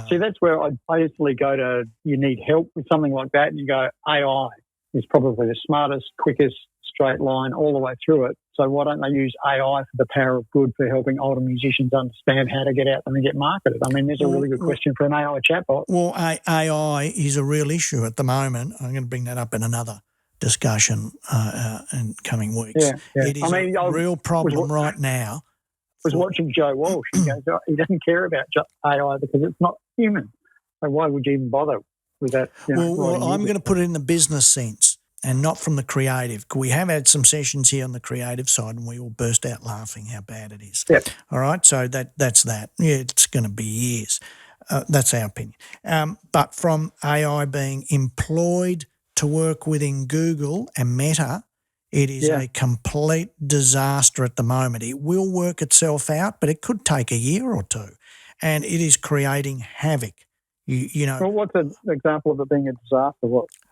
See, that's where I basically go to, you need help with something like that, and you go, AI is probably the smartest, quickest straight line all the way through it. So why don't they use AI for the power of good for helping older musicians understand how to get out there and get marketed? I mean, there's a really good question for an AI chatbot. Well, AI is a real issue at the moment. I'm going to bring that up in another discussion in coming weeks. It is a real problem right now. I was watching Joe Walsh. He goes, he doesn't care about AI because it's not human. So why would you even bother with that? Well, I'm going to put it in the business sense and not from the creative. We have had some sessions here on the creative side and we all burst out laughing how bad it is. Yep. All right, so that's that. Yeah, it's going to be years. That's our opinion. But from AI being employed to work within Google and Meta, it is a complete disaster at the moment. It will work itself out, but it could take a year or two, and it is creating havoc. Well, what's an example of it being a disaster?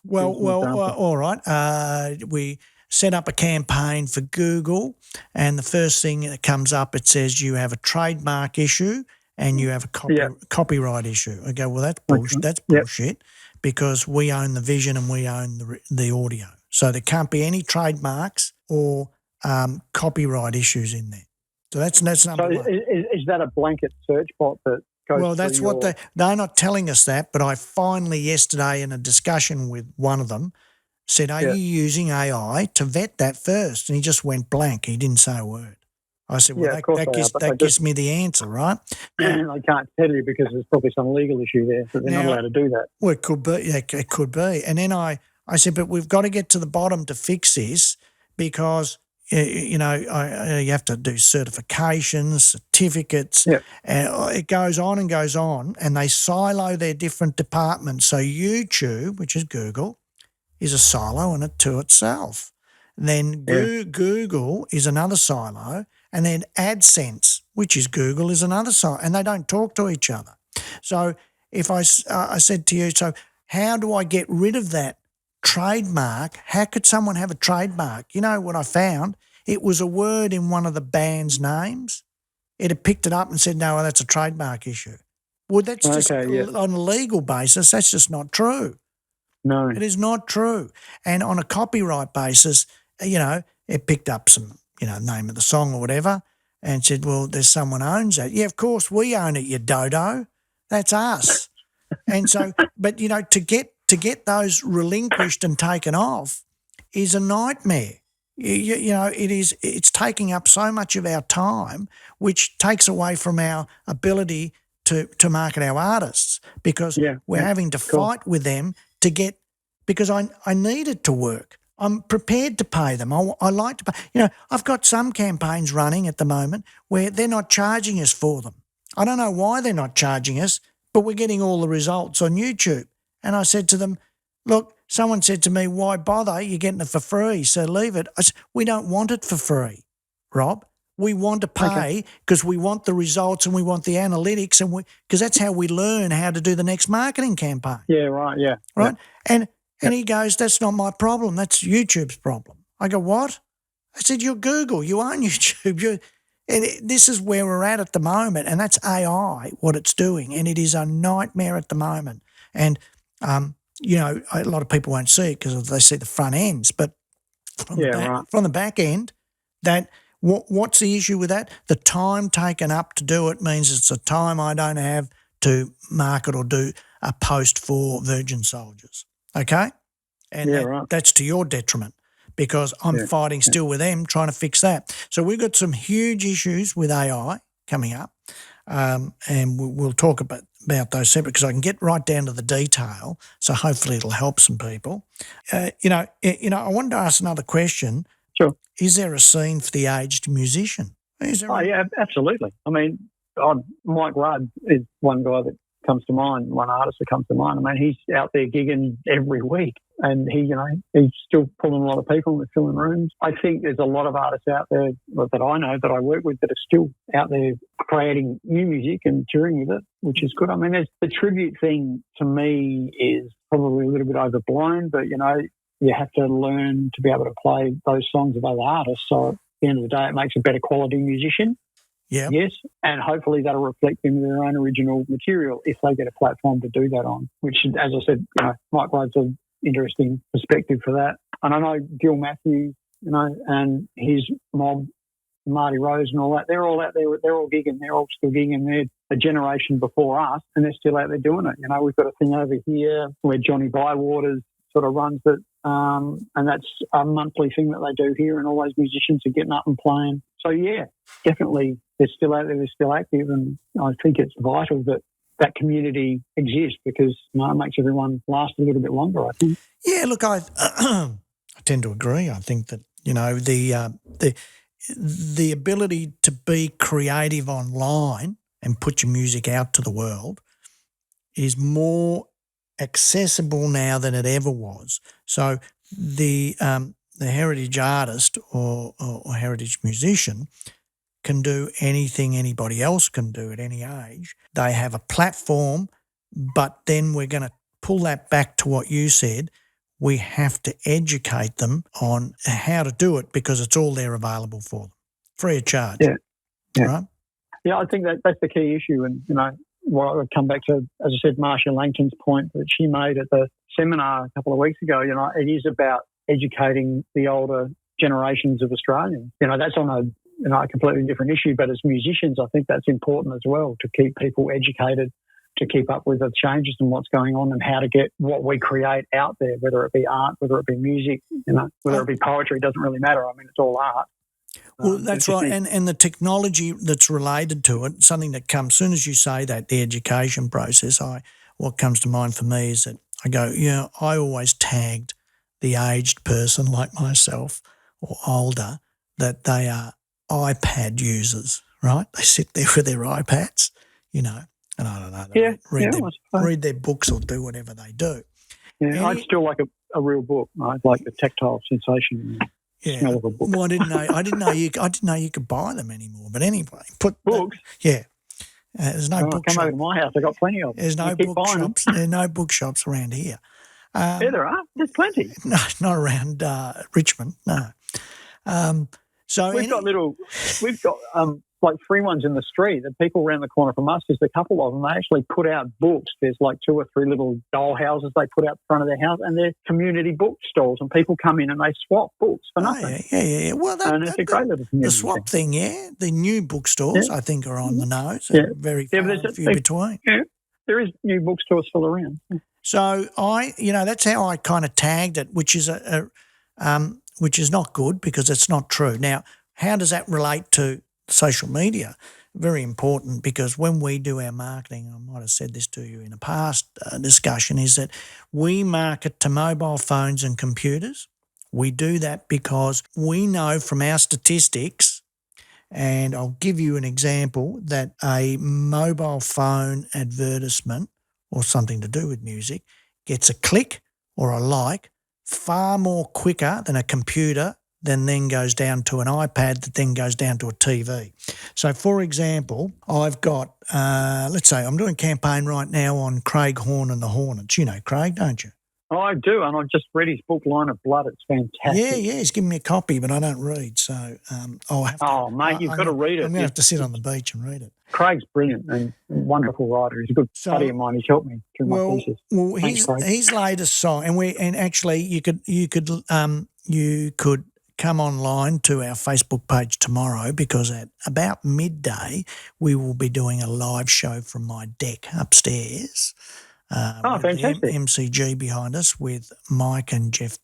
All right. We set up a campaign for Google, and the first thing that comes up, it says you have a trademark issue and you have a copyright issue. I go, well, that's bullshit. That's bullshit because we own the vision and we own the audio. So there can't be any trademarks or copyright issues in there. So that's number one. Is that a blanket search bot that goes Well, that's what they're not telling us that, but I finally yesterday in a discussion with one of them said, are you using AI to vet that first? And he just went blank. He didn't say a word. I said, well, that gives me the answer, right? Now, I can't tell you because there's probably some legal issue there, so they're not allowed to do that. Well, it could be. It could be. And then I said, but we've got to get to the bottom to fix this because, you have to do certifications, certificates, and it goes on and goes on, and they silo their different departments. So YouTube, which is Google, is a silo in it to itself. Then Google is another silo, and then AdSense, which is Google, is another silo, and they don't talk to each other. So if I said to you, so how do I get rid of that trademark? How could someone have a trademark? You know what I found? It was a word in one of the band's names. It had picked it up and said, no, that's a trademark issue. Well, that's just on a legal basis, that's just not true. No. It is not true. And on a copyright basis, it picked up some, name of the song or whatever, and said, well, there's someone owns that. Yeah, of course we own it, you dodo. That's us. And so, but, you know, to get those relinquished and taken off is a nightmare. You know, it's taking up so much of our time, which takes away from our ability to market our artists, because we're having to fight with them to get, because I need it to work. I'm prepared to pay them. I like to pay. You know, I've got some campaigns running at the moment where they're not charging us for them. I don't know why they're not charging us, but we're getting all the results on YouTube. And I said to them, look, someone said to me, why bother? You're getting it for free, so leave it. I said, we don't want it for free, Rob. We want to pay because we want the results and we want the analytics, and because that's how we learn how to do the next marketing campaign. Yeah, right, yeah. Right? Yeah. And he goes, that's not my problem. That's YouTube's problem. I go, what? I said, you're Google. You own YouTube. This is where we're at the moment, and that's AI, what it's doing, and it is a nightmare at the moment. And, you know, a lot of people won't see it because they see the front ends, but from the back end, that what's the issue with that? The time taken up to do it means it's a time I don't have to market or do a post for Virgin Soldiers. Okay? And that's to your detriment, because I'm fighting still with them trying to fix that. So we've got some huge issues with AI coming up, and we'll talk about those separate, because I can get right down to the detail, so hopefully it'll help some people. You know, I wanted to ask another question. Sure. Is there a scene for the aged musician? Yeah, absolutely. I mean, Mike Rudd is one guy that comes to mind, one artist that comes to mind. I mean, he's out there gigging every week, and he's still pulling a lot of people and filling rooms. I think there's a lot of artists out there that I know, that I work with, that are still out there creating new music and touring with it, which is good. I mean, the tribute thing to me is probably a little bit overblown, but, you know, you have to learn to be able to play those songs of other artists. So at the end of the day, it makes a better quality musician. Yeah. Yes, and hopefully that'll reflect in their own original material if they get a platform to do that on, which, as I said, you know, Mike Rudd's an interesting perspective for that. And I know Gil Matthews, you know, and his mob, Marty Rose and all that, they're all out there, they're all gigging, they're all still gigging. They're a generation before us, and they're still out there doing it. You know, we've got a thing over here where Johnny Bywaters sort of runs it, and that's a monthly thing that they do here, and all those musicians are getting up and playing. So, yeah, definitely they're still out there, they're still active, and I think it's vital that community exists, because, you know, it makes everyone last a little bit longer, I think. Yeah, look, I tend to agree. I think that, you know, the ability to be creative online and put your music out to the world is more accessible now than it ever was. So the heritage artist or heritage musician can do anything anybody else can do at any age. They have a platform, but then we're going to pull that back to what you said. We have to educate them on how to do it, because it's all there available for them, free of charge. Yeah. Right? Yeah, I think that's the key issue. And, you know, what I would come back to, as I said, Marcia Langton's point that she made at the seminar a couple of weeks ago, you know, it is about educating the older generations of Australians. You know, that's on a completely different issue, but as musicians, I think that's important as well, to keep people educated, to keep up with the changes and what's going on, and how to get what we create out there, whether it be art, whether it be music, you know, whether it be poetry, it doesn't really matter. I mean, it's all art. Well, that's right. And the technology that's related to it, something that comes, as soon as you say that, the education process, what comes to mind for me is that I go, you know, I always tagged the aged person like myself or older that they are iPad users, right? They sit there with their iPads, you know, and I don't know, they read their books or do whatever they do. Yeah, I'd still like a real book. I'd like the tactile sensation. Yeah. Smell of a book. Well, I didn't know you could buy them anymore. But anyway, books. There's no bookshop. Come over to my house. I got plenty of them. There's no bookshops. There's no bookshops around here. Yeah, there are. There's plenty. No, not around Richmond. No. So we've got like free ones in the street. The people around the corner from us, there's a couple of them. They actually put out books. There's like 2 or 3 little doll houses they put out in front of their house, and they're community bookstores, and people come in and they swap books for nothing. Yeah. Well, it's a great little community. The swap thing, the new bookstores, I think, are on the nose. Yeah. Very few between. Yeah, there is new bookstores still around. So that's how I kind of tagged it, which is which is not good because it's not true. Now, how does that relate to social media? Very important, because when we do our marketing, I might have said this to you in a past discussion, is that we market to mobile phones and computers. We do that because we know from our statistics, and I'll give you an example, that a mobile phone advertisement or something to do with music gets a click or a like far more quicker than a computer, then goes down to an iPad, that then goes down to a TV. So, for example, I've got, let's say I'm doing a campaign right now on Craig Horne and the Hornets. You know Craig, don't you? Oh, I do, and I've just read his book, Line of Blood. It's fantastic. Yeah, he's given me a copy, but I don't read, so I'll have to. Oh, mate, you've got to read it. I'm going to have to sit on the beach and read it. Craig's brilliant and wonderful writer. He's a good buddy of mine. He's helped me through my thesis. Well, his latest song, and actually you could come online to our Facebook page tomorrow, because at about midday we will be doing a live show from my deck upstairs. Fantastic. MCG behind us with Mike and Jeff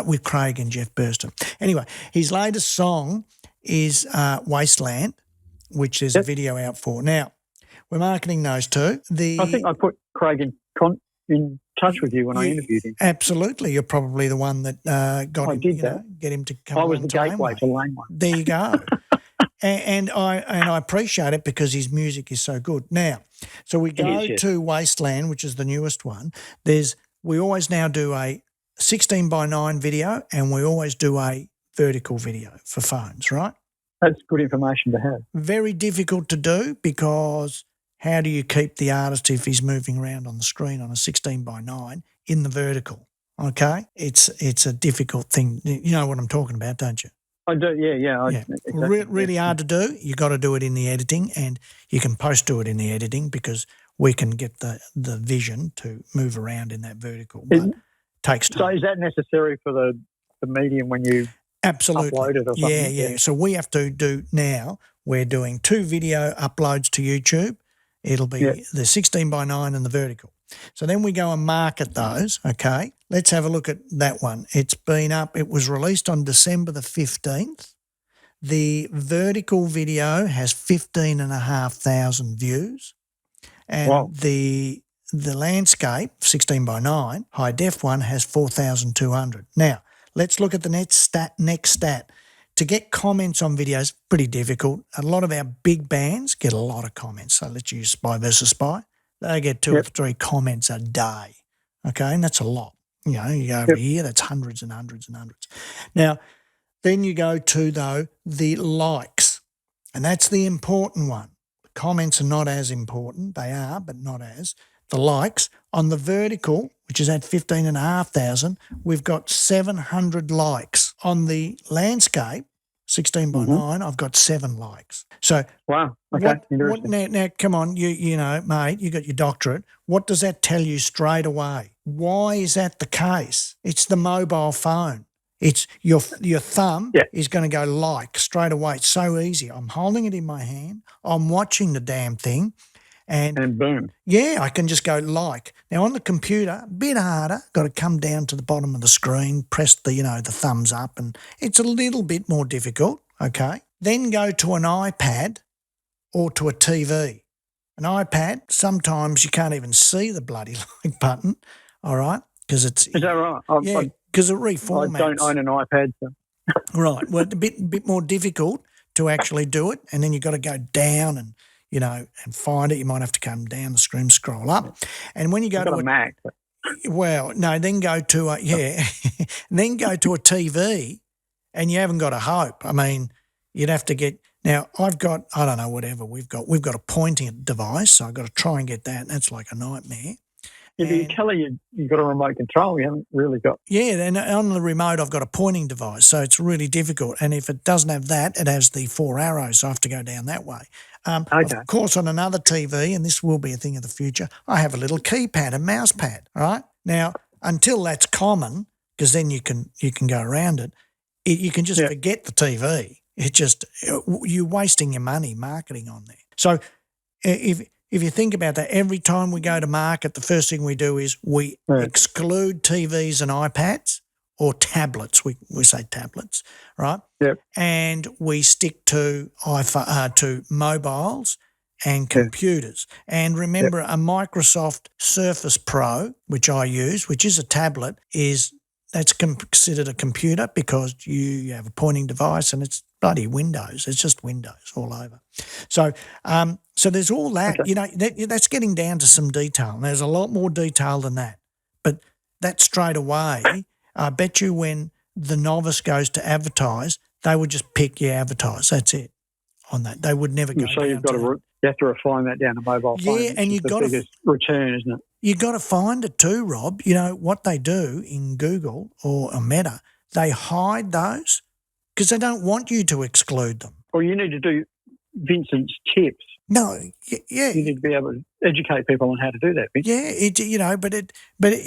with Craig and Jeff Burston. Anyway, his latest song is Wasteland, which there's a video out for. Now, we're marketing those two. I think I put Craig in touch with you when I interviewed him. Absolutely. You're probably the one that get him to come. I was the gateway to Laneway. There you go. And I appreciate it because his music is so good. Now, so we go to Wasteland, which is the newest one. We always now do a 16:9 video, and we always do a vertical video for phones, right? That's good information to have. Very difficult to do, because how do you keep the artist, if he's moving around on the screen on a 16:9, in the vertical? Okay, it's a difficult thing. You know what I'm talking about, don't you? I do, yeah. Exactly. Really hard to do. You got to do it in the editing, and you can do it in the editing, because we can get the vision to move around in that vertical. But it takes time. So is that necessary for the medium when you upload it or something? Yeah. So we have to do now, we're doing 2 video uploads to YouTube. It'll be the 16:9 and the vertical. So then we go and market those, okay? Let's have a look at that one. It's been up. It was released on December the 15th. The vertical video has 15,500 views. And the landscape, 16:9, high def one, has 4,200. Now, let's look at the next stat. To get comments on videos, pretty difficult. A lot of our big bands get a lot of comments. So let's use Spy versus Spy. They get 2 or 3 comments a day, okay? And that's a lot. You know, you go over here, that's hundreds and hundreds and hundreds. Now, then you go to, though, the likes, and that's the important one. The comments are not as important. They are, but not as. The likes. On the vertical, which is at 15,500, we've got 700 likes. On the landscape, 16:9, I've got 7 likes. So wow, okay, now come on, you know, mate, you got your doctorate. What does that tell you straight away? Why is that the case? It's the mobile phone. It's your thumb is going to go like straight away. It's so easy. I'm holding it in my hand. I'm watching the damn thing. And boom. Yeah, I can just go like. Now on the computer, a bit harder. Got to come down to the bottom of the screen, press the thumbs up, and it's a little bit more difficult, okay? Then go to an iPad or to a TV. An iPad, sometimes you can't even see the bloody like button, all right? Because it's... Is that right? Because it reformats. I don't own an iPad. So. Right. Well, it's a bit more difficult to actually do it, and then you've got to go down and find it. You might have to come down the screen, scroll up. And when you go to a Mac. Well, no, then go to then go to a TV, and you haven't got a hope. I mean, you'd have to get. Now, I've got, I don't know, whatever we've got a pointing device, so I've got to try and get that. That's like a nightmare. If you tell her you've got a remote control, you haven't really got... Yeah, and on the remote I've got a pointing device, so it's really difficult. And if it doesn't have that, it has the 4 arrows, so I have to go down that way. Okay. Of course, on another TV, and this will be a thing of the future, I have a little keypad and mouse pad, right? Now, until that's common, because then you can go around it, you can just forget the TV. It just, you're wasting your money marketing on there. So if you think about that, every time we go to market, the first thing we do is we exclude TVs and iPads or tablets. We say tablets, right? Yep. And we stick to to mobiles and computers. And remember, a Microsoft Surface Pro, which I use, which is a tablet, that's considered a computer because you have a pointing device and it's bloody Windows. It's just Windows all over. So so there's all that. Okay. You know, that's getting down to some detail. And there's a lot more detail than that. But that straight away, I bet you when the novice goes to advertise, they would just pick advertise. That's it on that. They would never go so down you've got to you have to refine that down to mobile phone. Yeah, and you've got the biggest return, isn't it? You've got to find it too, Rob. You know, what they do in Google or a Meta, they hide those because they don't want you to exclude them. Or you need to do Vincent's tips. No, yeah. You need to be able to educate people on how to do that, Vincent. Yeah, but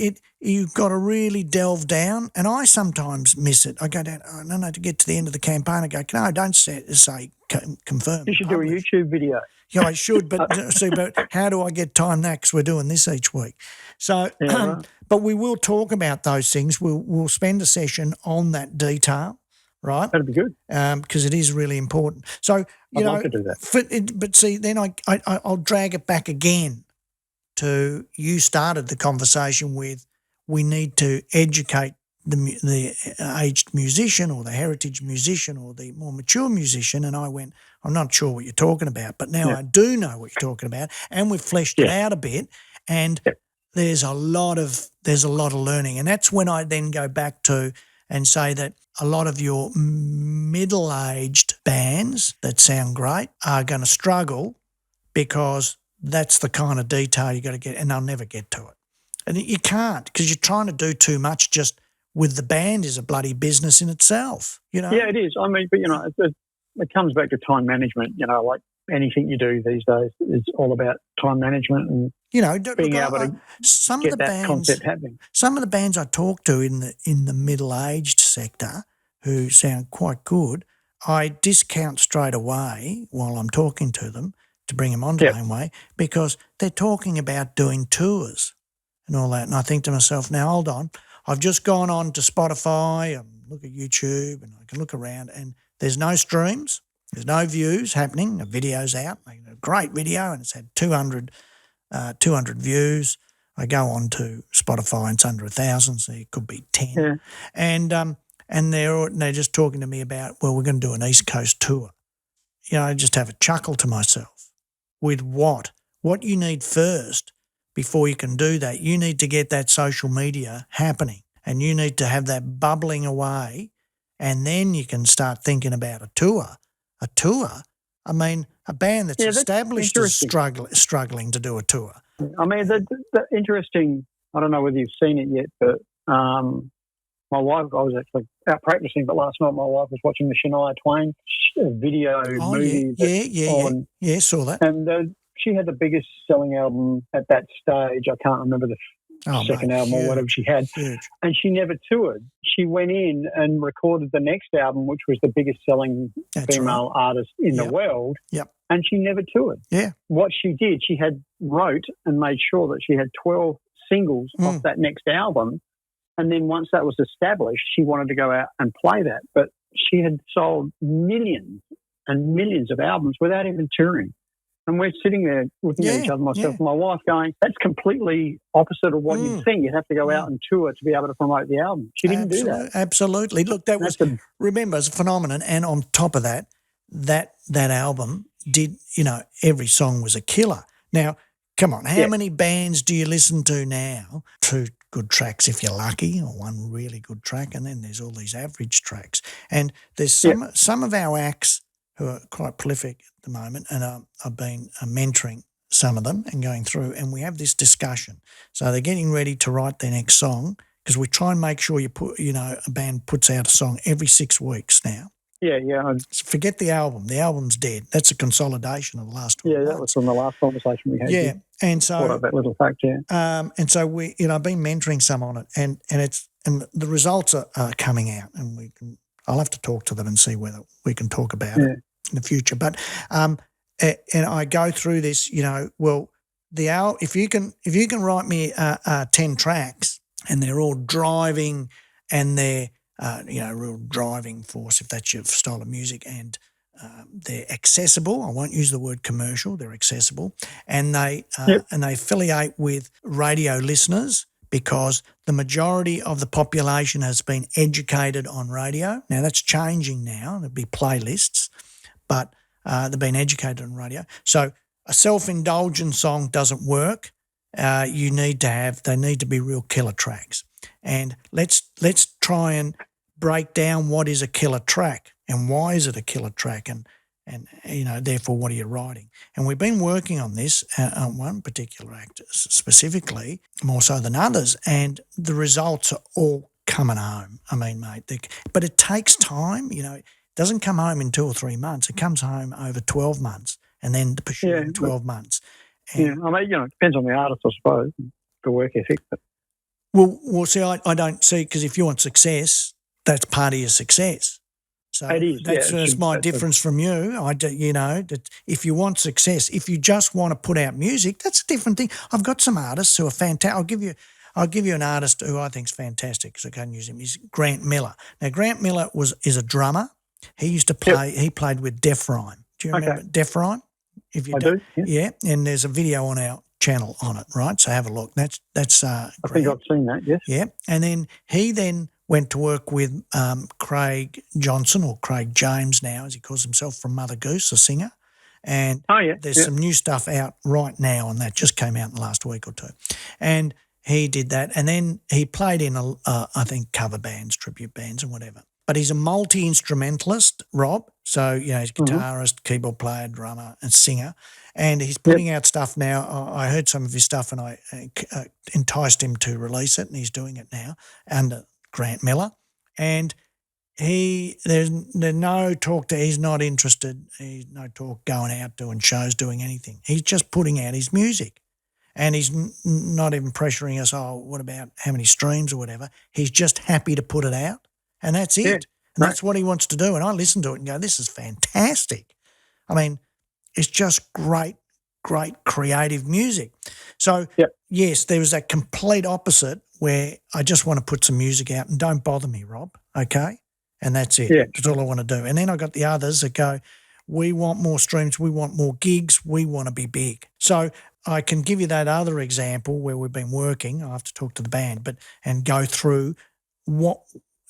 you've got to really delve down, and I sometimes miss it. I go down, to get to the end of the campaign, I go, no, don't say confirm. You should do a YouTube video. Yeah, I should, but but how do I get time that? Because we're doing this each week. So, right. But we will talk about those things. We'll spend a session on that detail, right? That'd be good. Because it is really important. So, I'd like to do that. But see, then I'll drag it back again to you started the conversation with we need to educate the aged musician or the heritage musician or the more mature musician, and I went, I'm not sure what you're talking about, but now I do know what you're talking about, and we've fleshed it out a bit, and there's a lot of learning, and that's when I then go back to and say that a lot of your middle-aged bands that sound great are going to struggle because that's the kind of detail you got to get, and they'll never get to it, and you can't because you're trying to do too much just with the band is a bloody business in itself, you know? Yeah, it is. I mean, but, you know, it comes back to time management, you know, like anything you do these days is all about time management and, you know, being able to get that concept happening. Some of the bands I talk to in the middle-aged sector who sound quite good, I discount straight away while I'm talking to them to bring them onto Laneway because they're talking about doing tours and all that. And I think to myself, now, hold on, I've just gone on to Spotify and look at YouTube and I can look around and there's no streams, there's no views happening. A video's out, a great video, and it's had 200 views. I go on to Spotify and it's under 1,000, so it could be 10. Yeah. And they're just talking to me about, well, we're going to do an East Coast tour. You know, I just have a chuckle to myself. With what? What you need first before you can do that, you need to get that social media happening and you need to have that bubbling away and then you can start thinking about a tour. A tour? I mean, a band that's established is struggling to do a tour. I mean, the interesting, I don't know whether you've seen it yet, but my wife, I was actually out practicing, but last night my wife was watching the Shania Twain video movie. Yeah, saw that. And she had the biggest selling album at that stage. I can't remember the second album or whatever she had. Huge. And she never toured. She went in and recorded the next album, which was the biggest selling female artist in the world. Yep. And she never toured. Yeah. What she did, she wrote and made sure that she had 12 singles off that next album. And then once that was established, she wanted to go out and play that. But she had sold millions and millions of albums without even touring. And we're sitting there looking at each other, myself and my wife, going, that's completely opposite of what you'd think. You'd have to go out and tour to be able to promote the album. She didn't do that. Absolutely. Look, that was, remember, it's a phenomenon. And on top of that, that album did, you know, every song was a killer. Now, come on, how many bands do you listen to now? 2 good tracks if you're lucky, or 1 really good track, and then there's all these average tracks. And there's some of our acts who are quite prolific at the moment, and I've been mentoring some of them and going through, and we have this discussion. So they're getting ready to write their next song because we try and make sure a band puts out a song every 6 weeks now. Yeah. So forget the album. The album's dead. That's a consolidation of the last 12 months. Yeah, that was from the last conversation we had. Yeah, and so that little fact, yeah. And so we, I've been mentoring some on it, and the results are coming out, and I'll have to talk to them and see whether we can talk about it in the future. But and I go through this, if you can write me 10 tracks and they're all driving and they're real driving force, if that's your style of music, and they're accessible. I won't use the word commercial. They're accessible, and they affiliate with radio listeners because the majority of the population has been educated on radio. Now that's changing now. There'll be playlists, but they've been educated on radio. So a self-indulgent song doesn't work. They need to be real killer tracks. And let's try and break down what is a killer track and why is it a killer track, and therefore what are you writing? And we've been working on this on one particular act specifically, more so than others, and the results are all coming home. I mean, mate, but it takes time. It doesn't come home in 2 or 3 months. It comes home over 12 months and then the pursuing 12 months. And, I mean, it depends on the artist, I suppose, the work ethic. But. Well, see, I don't see, because if you want success, that's part of your success. So it is, that's my difference from you. That if you want success, if you just want to put out music, that's a different thing. I've got some artists who are fantastic. I'll give you an artist who I think is fantastic, because I can't use him. He's Grant Miller. Now, Grant Miller is a drummer. He used to play. He played with Def Rhyme. Do you remember Def Rhyme? I do. Yeah, and there's a video on our channel on it, right? So have a look. That's I think I've seen that. Yes. Yeah, and then he went to work with Craig Johnson, or Craig James now, as he calls himself, from Mother Goose, a singer. And there's some new stuff out right now, and that just came out in the last week or two. And he did that, and then he played in I think cover bands, tribute bands, and whatever. But he's a multi-instrumentalist, Rob. So he's a guitarist, keyboard player, drummer, and singer. And he's putting out stuff now. I heard some of his stuff, and I enticed him to release it, and he's doing it now under Grant Miller. And there's no talk he's not interested. He's no talk going out, doing shows, doing anything. He's just putting out his music. And he's not even pressuring us, what about how many streams or whatever. He's just happy to put it out, and that's it. Yeah, and that's what he wants to do. And I listen to it and go, this is fantastic. I mean, it's just great creative music. So, yes, there was that complete opposite where I just want to put some music out and don't bother me, Rob, okay? And that's it. Yeah. That's all I want to do. And then I got the others that go, we want more streams, we want more gigs, we want to be big. So I can give you that other example where we've been working. I have to talk to the band, and go through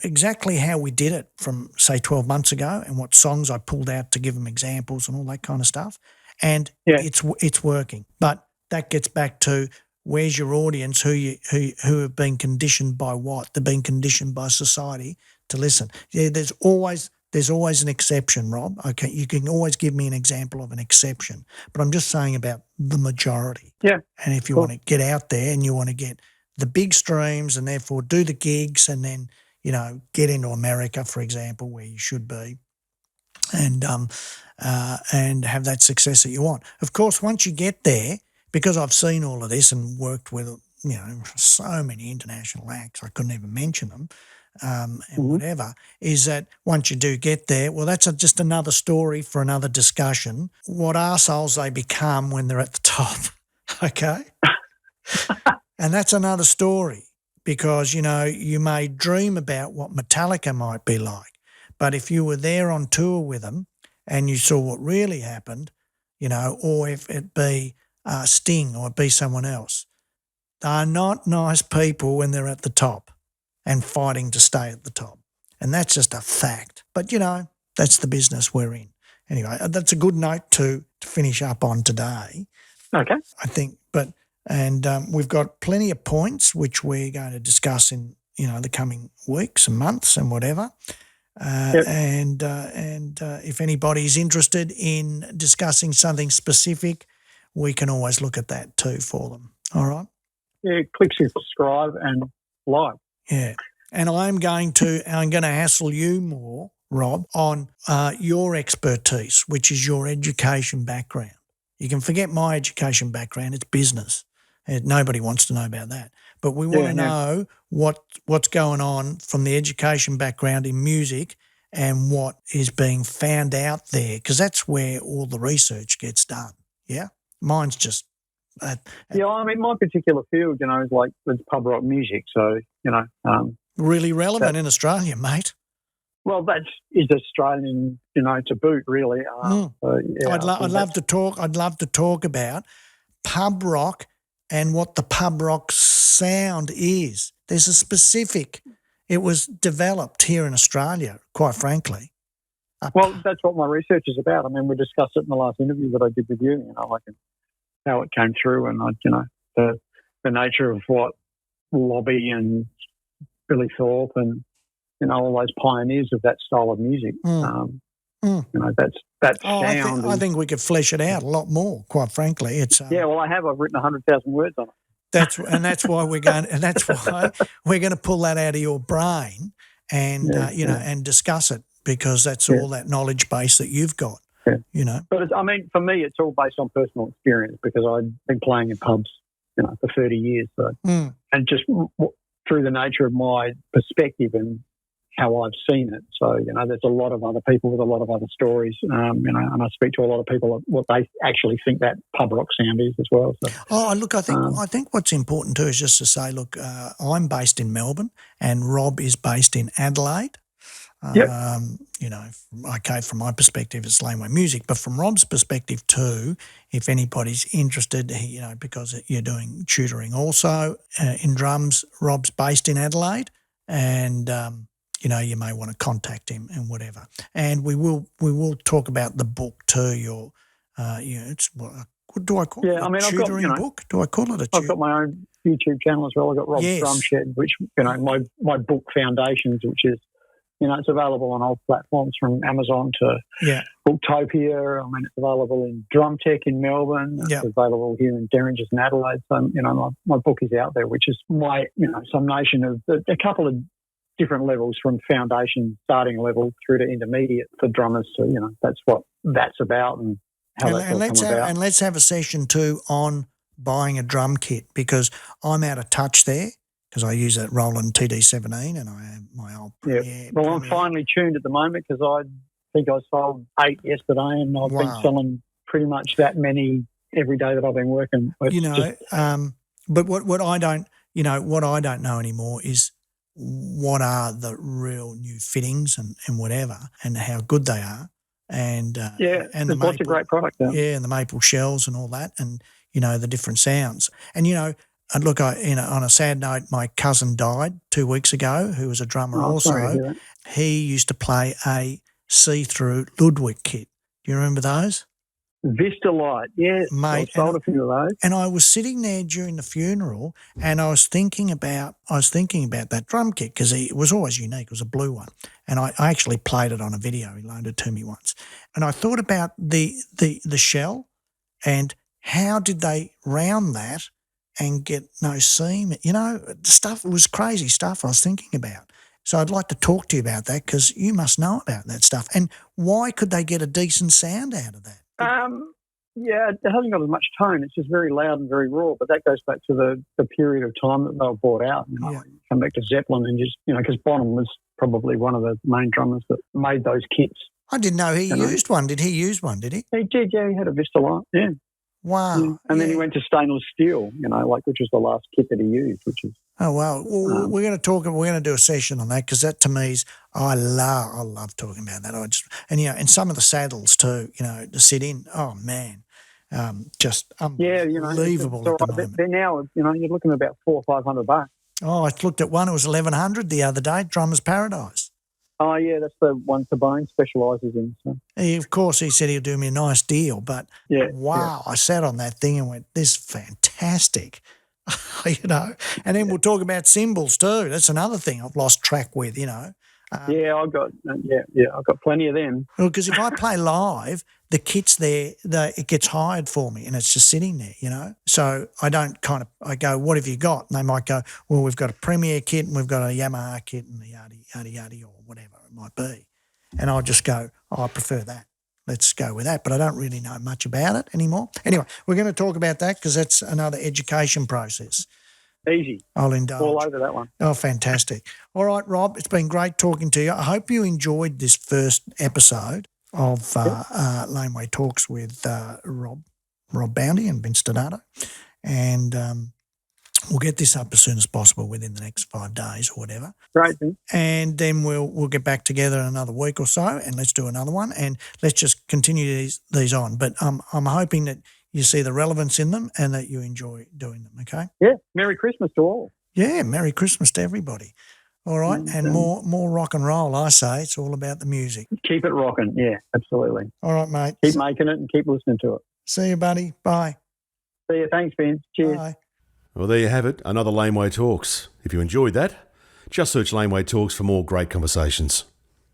exactly how we did it from, say, 12 months ago, and what songs I pulled out to give them examples and all that kind of stuff. And it's working. But that gets back to, where's your audience, who have been conditioned by what? They've been conditioned by society to listen. Yeah, there's always an exception, Rob. Okay, you can always give me an example of an exception, but I'm just saying about the majority. Yeah. And if you want to get out there and you want to get the big streams and therefore do the gigs and then, get into America, for example, where you should be, and have that success that you want. Of course, once you get there, because I've seen all of this and worked with, so many international acts, I couldn't even mention them, and whatever, is that once you do get there, well, that's just another story for another discussion, what arseholes they become when they're at the top, okay? And that's another story, because, you may dream about what Metallica might be like, but if you were there on tour with them and you saw what really happened, or if it be Sting or it be someone else, they're not nice people when they're at the top and fighting to stay at the top. And that's just a fact. But, that's the business we're in. Anyway, that's a good note to finish up on today. Okay. I think, and we've got plenty of points which we're going to discuss in, the coming weeks and months and whatever. And if anybody's interested in discussing something specific, we can always look at that too for them. All right? Yeah, click subscribe and like. Yeah. And I'm going to hassle you more, Rob, on your expertise, which is your education background. You can forget my education background. It's business. Nobody wants to know about that. But we want to know what's going on from the education background in music and what is being found out there, because that's where all the research gets done, yeah? Mine's just... yeah, I mean, my particular field, is like it's pub rock music, so, really relevant in Australia, mate. Well, that is Australian, to boot, really. So, yeah, I'd love to talk about pub rock and what the pub rock sound is. There's a specific... It was developed here in Australia, quite frankly. Well, that's what my research is about. I mean, we discussed it in the last interview that I did with you, like how it came through and, the nature of what Lobby and Billy Thorpe and, all those pioneers of that style of music. That sound. I think we could flesh it out a lot more, quite frankly. It's yeah, well, I have. I've written 100,000 words on it. That's why we're going to pull that out of your brain and and discuss it, because that's all that knowledge base that you've got. Yeah. But for me, it's all based on personal experience, because I've been playing in pubs, for 30 years. So, and just through the nature of my perspective and how I've seen it. So, there's a lot of other people with a lot of other stories, and I speak to a lot of people what they actually think that pub rock sound is as well. So, I think what's important too is just to say, look, I'm based in Melbourne and Rob is based in Adelaide. Okay, from my perspective, it's Laneway Music, but from Rob's perspective too, if anybody's interested, because you're doing tutoring also in drums, Rob's based in Adelaide, and you may want to contact him and whatever. And we will talk about the book too. What do I call it? A tutoring book? Do I call it a I've got my own YouTube channel as well. I've got Rob's Drum Shed, which my book Foundations, which is it's available on all platforms from Amazon to Booktopia. I mean, it's available in Drum Tech in Melbourne. It's available here in Derringers and Adelaide. So my book is out there, which is my summation of a couple of different levels, from foundation starting level through to intermediate for drummers. So that's what that's about and how that's all come about. And let's have a session too on buying a drum kit, because I'm out of touch there, because I use that Roland TD17 and I have my old Premier. Well, I'm finely tuned at the moment, because I think I sold 8 yesterday, and I've been selling pretty much that many every day that I've been working. But what I don't know anymore is what are the real new fittings and whatever, and how good they are, and and lots of great product there. Yeah, and the maple shells and all that, and the different sounds, and and look, on a sad note, my cousin died 2 weeks ago, who was a drummer also. Sorry to hear that. He used to play a see-through Ludwig kit. Do you remember those? Vista Light, yes. Mate, I sold a few of those. And I was sitting there during the funeral, and I was thinking about that drum kit, because it was always unique. It was a blue one, and I actually played it on a video. He loaned it to me once, and I thought about the shell and how did they round that and get no seam. Stuff, it was crazy stuff I was thinking about. So I'd like to talk to you about that, because you must know about that stuff. And why could they get a decent sound out of that? It hasn't got as much tone. It's just very loud and very raw. But that goes back to the period of time that they were brought out. Come back to Zeppelin and just, because Bonham was probably one of the main drummers that made those kits. I didn't know he used one. Did he use one, did he? He did, yeah. He had a Vista Light, yeah. Wow. Yeah. And then he went to stainless steel, which was the last kit that he used, which is... Oh, wow. Well, we're going to do a session on that, because that to me is, I love talking about that. And some of the saddles too, to sit in, oh man, just unbelievable at the moment. They're now, you're looking at about $400 or $500. Oh, I looked at one, it was $1,100 the other day, Drummer's Paradise. Oh, yeah, that's the one Tabone specialises in. So. Of course, he said he'll do me a nice deal, but I sat on that thing and went, this is fantastic, And then we'll talk about cymbals too. That's another thing I've lost track with, I've got plenty of them. Well, because if I play live, the kit's there, it gets hired for me, and it's just sitting there, you know. So I go, what have you got? And they might go, well, we've got a Premier kit and we've got a Yamaha kit and the yada or whatever it might be, and I'll just go, I prefer that. Let's go with that. But I don't really know much about it anymore. Anyway, we're going to talk about that because that's another education process. Easy. I'll indulge. All over that one. Oh, fantastic. All right, Rob, it's been great talking to you. I hope you enjoyed this first episode of Laneway Talks with Rob Bounty and Vince Donato. And we'll get this up as soon as possible within the next 5 days or whatever. Great. And then we'll get back together in another week or so and let's do another one and let's just continue these on. But I'm hoping that you see the relevance in them and that you enjoy doing them, okay? Yeah. Merry Christmas to all. Yeah, Merry Christmas to everybody. All right, and more rock and roll, I say. It's all about the music. Keep it rocking. Yeah, absolutely. All right, mate. Keep making it and keep listening to it. See you, buddy. Bye. See you. Thanks, Vince. Cheers. Bye. Well, there you have it, another Laneway Talks. If you enjoyed that, just search Laneway Talks for more great conversations.